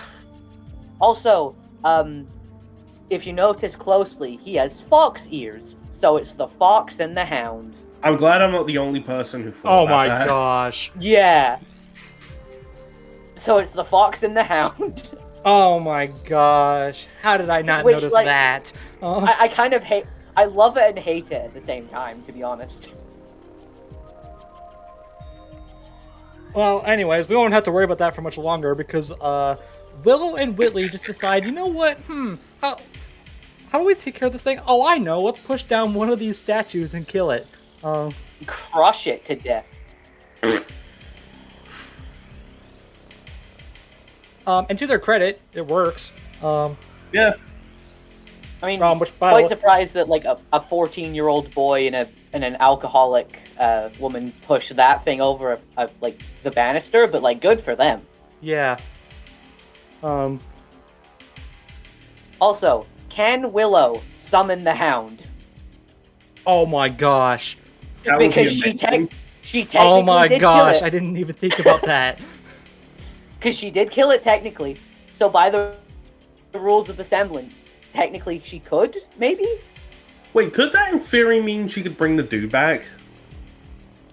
Also, if you notice closely, he has fox ears. So it's the fox and the hound. I'm glad I'm not the only person who thought Oh my that. gosh. Yeah. So it's the fox and the hound. Oh my gosh. How did I not Which, notice like, that? I kind of hate... I love it and hate it at the same time, to be honest. Well, anyways, we won't have to worry about that for much longer because Willow and Whitley just decide, you know what? How do we take care of this thing? Oh, I know. Let's push down one of these statues and kill it. Crush it to death. And to their credit, it works. Yeah. I mean, which, by the quite way- surprised that like a 14-year-old boy and an alcoholic woman pushed that thing over like the banister, but like good for them. Yeah. Also, can Willow summon the Hound? Oh my gosh. That would be Because amazing. she technically Oh my did gosh. kill I it. didn't even think about that. Because she did kill it technically. So by the rules of the semblance, technically she could, maybe? Wait, could that in theory mean she could bring the dude back?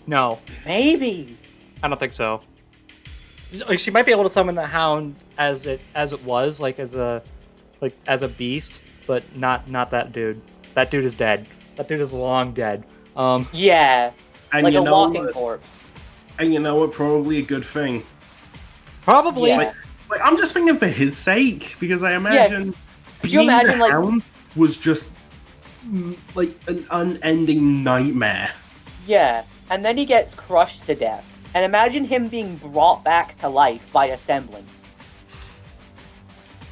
No, Maybe. I don't think so. Like she might be able to summon the Hound as it was, like as a beast, but not that dude. That dude is dead. That dude is long dead. Yeah. And Like you a know walking what? corpse. And you know what? Probably a good thing. Probably. Yeah. Like, I'm just thinking for his sake, because I imagine Could you being imagine, the like- Hound was just like an unending nightmare. Yeah. And then he gets crushed to death. And imagine him being brought back to life by a semblance.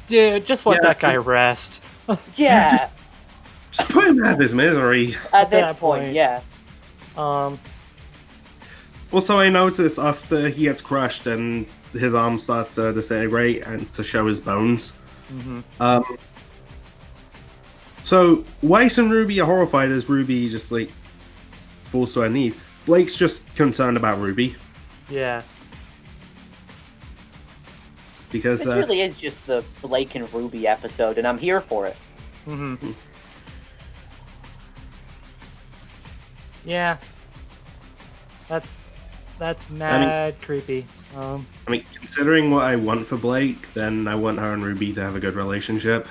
Dude, just let Yeah, that guy just- rest. Yeah. Just put him out of his misery. At this that point, point. yeah. Also, I noticed after he gets crushed and his arm starts to disintegrate and to show his bones. So Weiss and Ruby are horrified as Ruby just like falls to her knees. Blake's just concerned about Ruby Yeah. because This really is just the Blake and Ruby episode, and I'm here for it. Mm-hmm. Yeah. That's mad creepy. I mean, considering what I want for Blake, then I want her and Ruby to have a good relationship.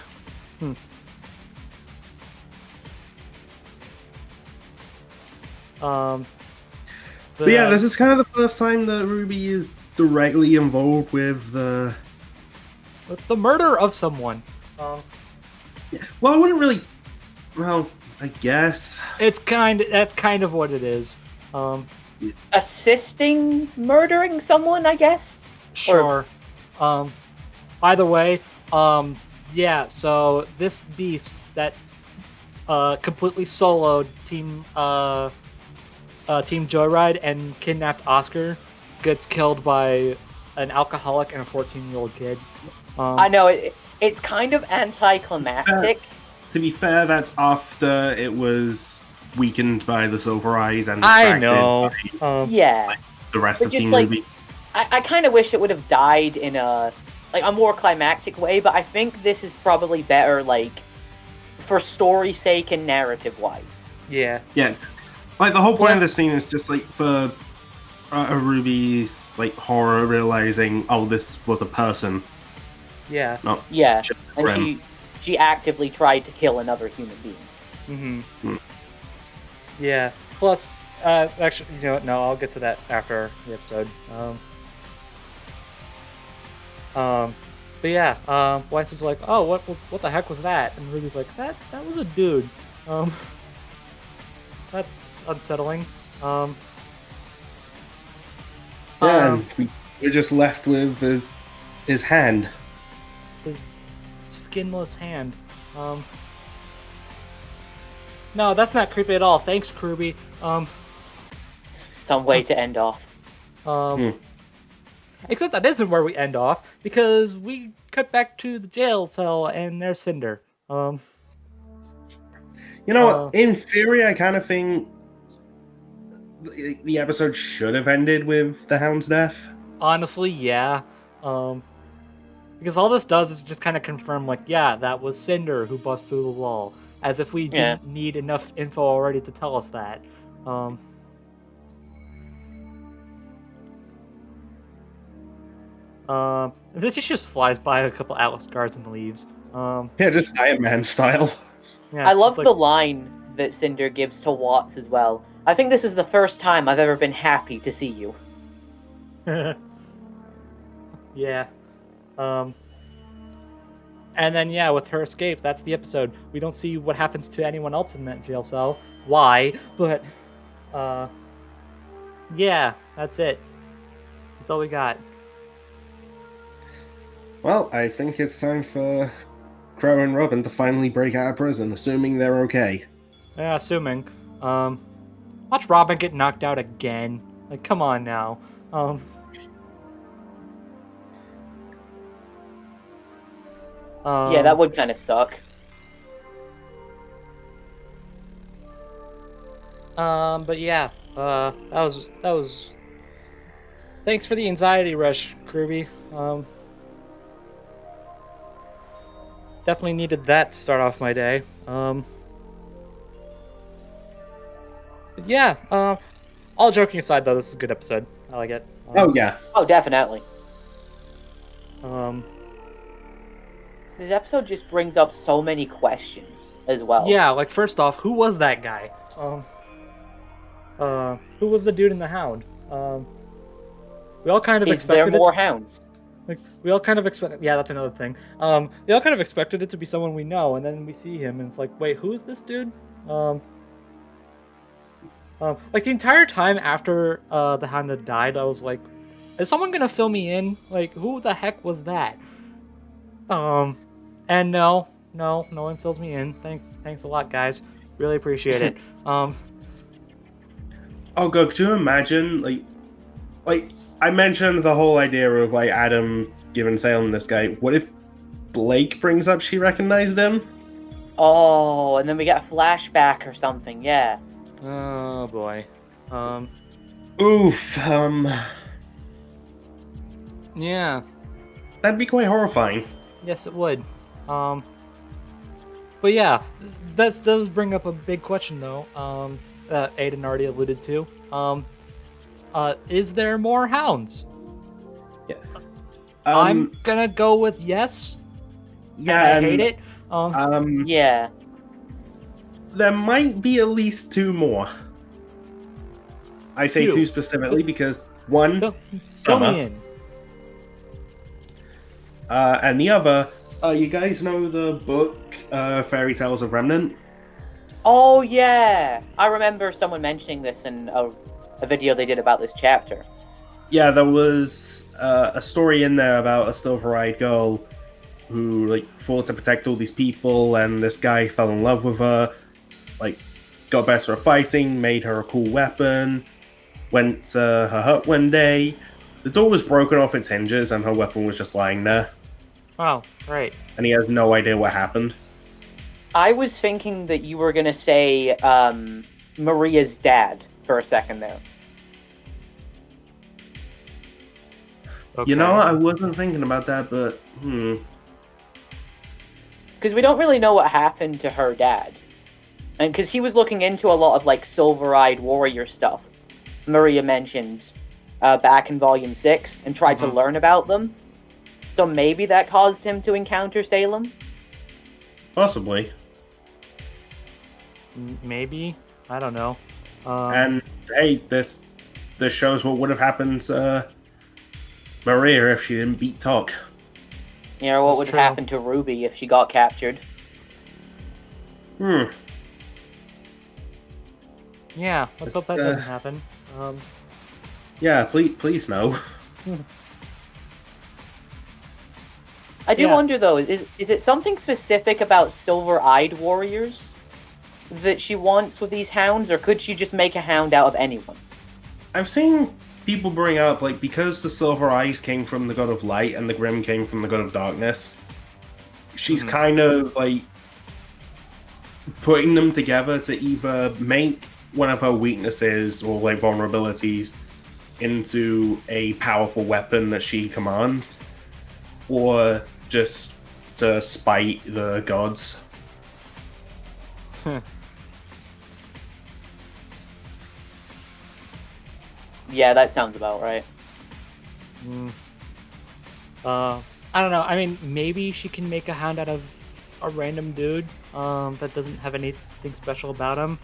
But yeah, this is kind of the first time that Ruby is directly involved with the. with the murder of someone. Well, I wouldn't really. Well, I guess. That's kind of what it is. Assisting murdering someone, I guess? Sure. By the way, yeah, so this beast that completely soloed Team Joyride and kidnapped Oscar gets killed by an alcoholic and a 14-year-old kid. I know, it's kind of anticlimactic. To be fair, that's after it was weakened by the Silver Eyes and I distracted know. by Yeah. the rest But of just Team like- Ruby. I kind of wish it would have died in a more climactic way, but I think this is probably better, like, for story's sake and narrative-wise. Yeah. Yeah, like the whole point of Plus- this scene is just like for Ruby's like horror realizing, oh, this was a person, Yeah. not Yeah, just and Grimm. she actively tried to kill another human being. Mm-hmm. Hmm. Yeah. Plus, actually, you know what? No, I'll get to that after the episode. But yeah, Weiss is like, oh, what the heck was that? And Ruby's like, that was a dude. That's unsettling. Yeah, and we're just left with his hand. His skinless hand. No, that's not creepy at all. Thanks, RWBY. Some way to end off. Except that isn't where we end off, because we cut back to the jail cell and there's Cinder. You know what? In theory, I kind of think the episode should have ended with the Hound's death. Honestly, yeah. Because all this does is just kind of confirm, like, yeah, that was Cinder who bust through the wall. As if we didn't need enough info already to tell us that. Then she just flies by a couple Atlas guards and leaves. Yeah, just Iron Man style. Yeah, I love like, the line that Cinder gives to Watts as well. I think this is the first time I've ever been happy to see you. Yeah. And then, yeah, with her escape, that's the episode. We don't see what happens to anyone else in that jail cell. Why? But, yeah, that's it. That's all we got. Well, I think it's time for Crow and Robin to finally break out of prison, assuming they're okay. Yeah, assuming. Watch Robin get knocked out again. Like, come on now. Yeah, that would kind of suck. But yeah, that was. Thanks for the anxiety rush, RWBY. Definitely needed that to start off my day. But yeah, all joking aside, though, this is a good episode. I like it. Oh yeah. Oh, definitely. Um, This episode just brings up so many questions as well. yeah, like first off, who was that guy? Who was the dude in the Hound? We all kind of Is expected there more it. hounds? Like we all kind of expected. Yeah, that's another thing. We all kind of expected it to be someone we know, and then we see him, and it's like, wait, who's this dude? Like the entire time after the Hound had died, I was like, is someone gonna fill me in? Like, who the heck was that? And no one fills me in. Thanks a lot, guys. Really appreciate it. Oh god, could you imagine, like I mentioned the whole idea of like Adam giving Salem this guy. What if Blake brings up she recognized him? Oh, and then we get a flashback or something, yeah. Oh boy. Oof, Yeah. that'd be quite horrifying. Yes, it would. But yeah, that does bring up a big question though. That Aidan already alluded to. Is there more hounds? Yeah. I'm gonna go with yes. Yeah, And I hate it. Yeah. There might be at least two more. I say two specifically because one, Fill Summer, me in. and the other, you guys know the book Fairy Tales of Remnant? Oh, yeah. I remember someone mentioning this in a video they did about this chapter. Yeah, there was a story in there about a silver-eyed girl who like fought to protect all these people, and this guy fell in love with her, like got better at fighting, made her a cool weapon, went to her hut one day, the door was broken off its hinges and her weapon was just lying there. Oh, right. And he has no idea what happened. I was thinking that you were going to say Maria's dad for a second there. Okay. You know, I wasn't thinking about that, but Because we don't really know what happened to her dad. And because he was looking into a lot of, like, silver-eyed warrior stuff. Maria mentioned back in Volume 6 and tried to learn about them. So maybe that caused him to encounter Salem? possibly. Maybe. I don't know. And hey, this shows what would have happened to Maria if she didn't beat Tok. You know, what That's would true. happen to Ruby if she got captured? Yeah, let's hope that doesn't happen. Yeah, please no. I do Yeah. wonder, though, is it something specific about silver-eyed warriors? that she wants with these hounds, or could she just make a hound out of anyone? I've seen people bring up, like, because the Silver Eyes came from the God of Light and the Grimm came from the God of Darkness, she's kind of, like, putting them together to either make one of her weaknesses or, like, vulnerabilities into a powerful weapon that she commands, or just to spite the gods. Yeah, that sounds about right. I don't know. I mean, maybe she can make a hound out of a random dude that doesn't have anything special about him.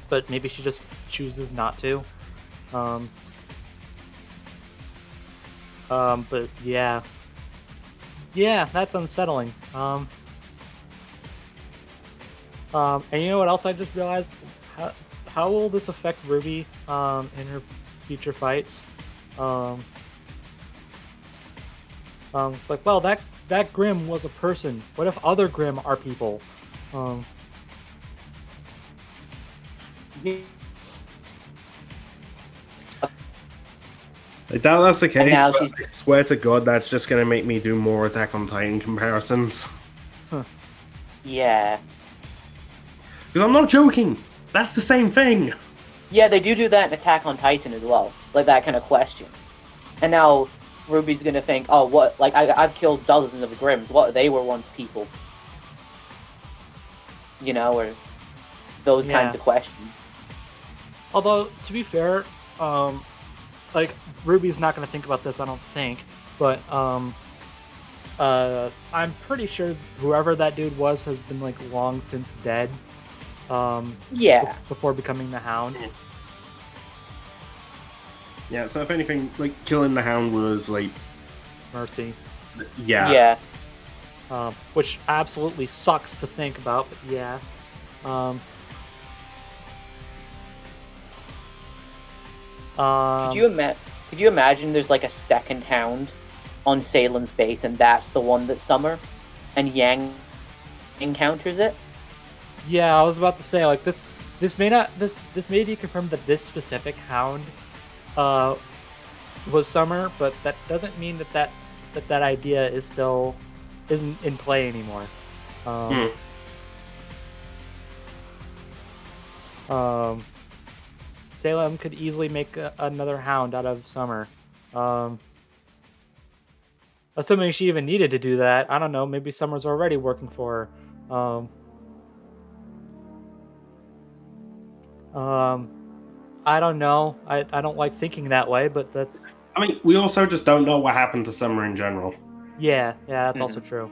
But maybe she just chooses not to. But yeah. Yeah, that's unsettling. And you know what else I just realized? How will this affect RWBY in her future fights? It's like, well, that Grimm was a person. What if other Grimm are people? I doubt that's the case, now but she's- I swear to God, that's just going to make me do more Attack on Titan comparisons. Yeah. Because I'm not joking. That's the same thing. Yeah, they do that in Attack on Titan as well. Like, that kind of question. And now RWBY's gonna think, oh, what? Like, I've killed dozens of Grimms. What? They were once people. You know, or those kinds of questions. Although, to be fair, like, RWBY's not going to think about this, I don't think. But I'm pretty sure whoever that dude was has been, like, long since dead. Yeah. Before becoming the Hound. Yeah, so if anything, like, killing the Hound was, like... Mercy. Yeah. Yeah. Which absolutely sucks to think about, but yeah. Could you imagine there's like a second Hound on Salem's base, and that's the one that's Summer, and Yang encounters it? Yeah, I was about to say, like, this may be confirmed that this specific Hound was Summer, but that doesn't mean that idea isn't in play anymore. Salem could easily make another Hound out of Summer. Assuming she even needed to do that. I don't know, maybe Summer's already working for her. I don't know. I don't like thinking that way, but that's... I mean, we also just don't know what happened to Summer in general. Yeah, that's also true.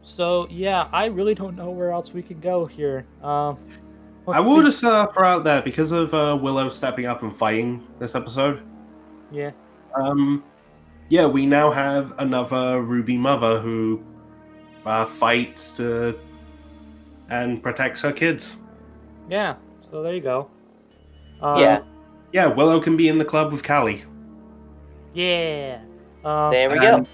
So yeah, I really don't know where else we can go here. I will just throw out there, because of Willow stepping up and fighting this episode. Yeah. Yeah, we now have another RWBY mother who fights and protects her kids. Yeah. So there you go. Yeah. Yeah, Willow can be in the club with Callie. Yeah. There we go.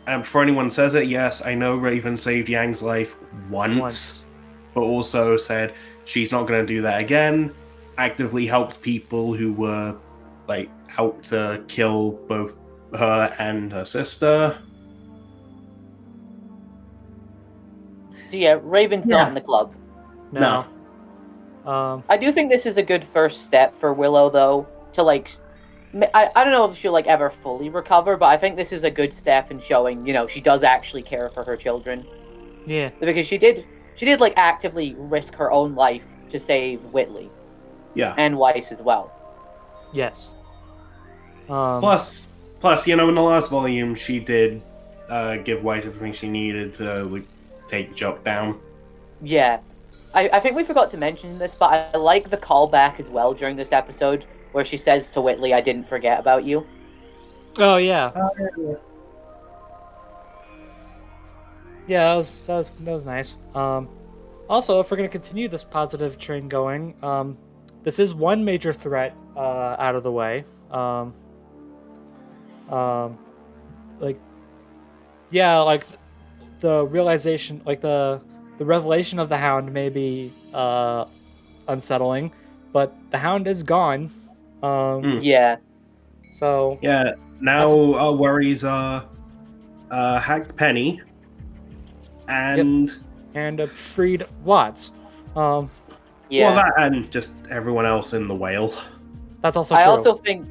And before anyone says it, yes, I know Raven saved Yang's life once. But also said she's not going to do that again. Actively helped people who were, like, out to kill both her and her sister. So yeah, Raven's not in the club. No. I do think this is a good first step for Willow, though, to, like... I don't know if she'll, like, ever fully recover, but I think this is a good step in showing, you know, she does actually care for her children. Yeah. Because she did, like, actively risk her own life to save Whitley. Yeah. And Weiss as well. Yes. Plus, you know, in the last volume, she did give Weiss everything she needed to, like, take Jock down. Yeah. I think we forgot to mention this, but I like the callback as well during this episode, where she says to Whitley, "I didn't forget about you." Oh yeah. Yeah, that was nice. Also, if we're gonna continue this positive train going, this is one major threat out of the way. like, yeah, like the realization, like the revelation of the Hound may be unsettling, but the Hound is gone. Yeah. So Yeah. Now our worries are hacked Penny and and freed Watts. Yeah. well, that and just everyone else in the whale. That's also I true. also think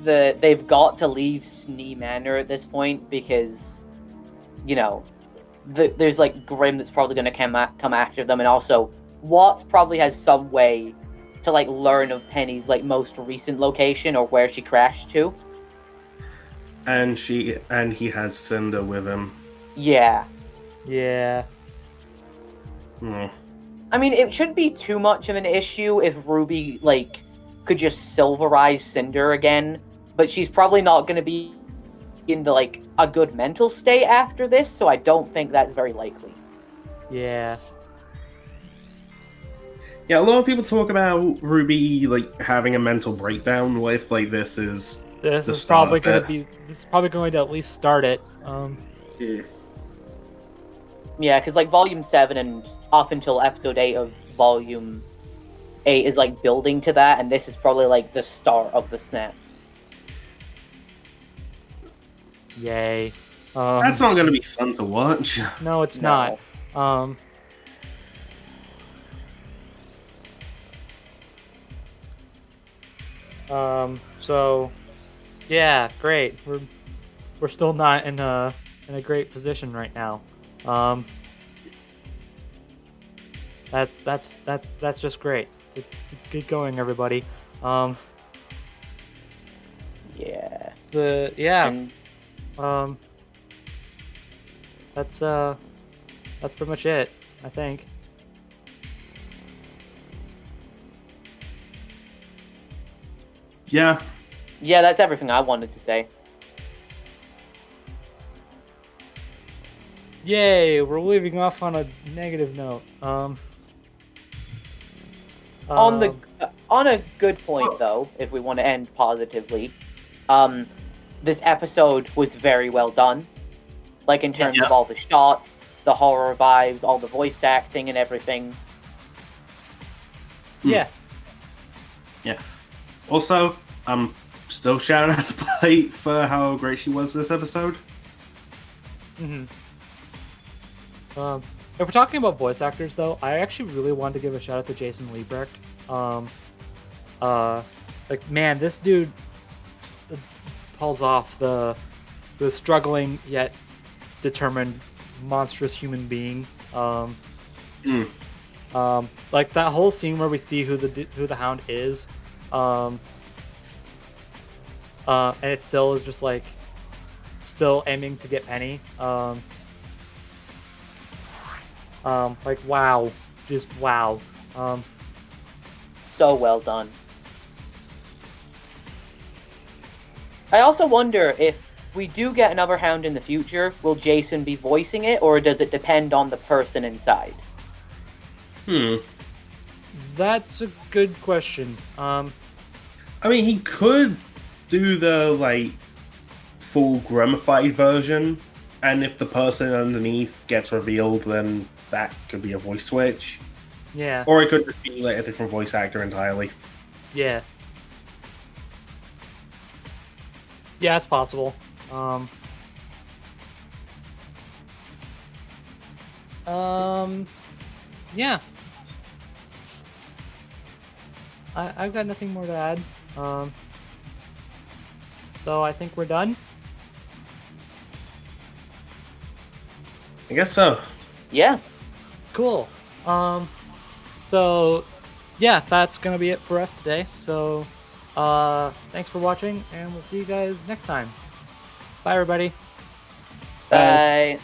that they've got to leave Snee Manor at this point because, you know, there's like Grimm that's probably going to come after them, and also Watts probably has some way to like learn of Penny's like most recent location or where she crashed to. And he has Cinder with him. Yeah. Yeah. Hmm. I mean, it shouldn't be too much of an issue if RWBY like could just silverize Cinder again, but she's probably not going to be in the like a good mental state after this, so I don't think that's very likely. Yeah. Yeah, a lot of people talk about RWBY like having a mental breakdown. What if like this is This the is start probably of going it? to be. This is probably going to at least start it. Yeah, because like Volume 7 and up until Episode 8 of Volume 8 is like building to that, and this is probably like the start of the snap. Yay. That's not going to be fun to watch. No, it's No. not. So, yeah, great. We're still not in a great position right now. That's just great. Get going, everybody. Yeah. Yeah. And That's pretty much it, I think. Yeah. yeah, that's everything I wanted to say. Yay, we're leaving off on a negative note. On a good point though, if we want to end positively, this episode was very well done. Like in terms of all the shots, the horror vibes, all the voice acting and everything. Yeah. Yeah. Also, still shouting out to Plate for how great she was this episode. If we're talking about voice actors, though, I actually really wanted to give a shout out to Jason Liebrecht. Like, man, this dude pulls off the struggling yet determined monstrous human being. Like that whole scene where we see who the Hound is, and it still is just like still aiming to get Penny. Like wow, just wow. So well done. I also wonder if we do get another Hound in the future, will Jason be voicing it, or does it depend on the person inside? That's a good question. I mean, he could do the like full Grimmified version, and if the person underneath gets revealed, then that could be a voice switch. Yeah. Or it could just be like a different voice actor entirely. Yeah. Yeah, it's possible. Yeah. I've got nothing more to add. So I think we're done. I guess so. Yeah. Cool. So yeah, that's gonna be it for us today. So thanks for watching, and we'll see you guys next time. Bye, everybody. Bye.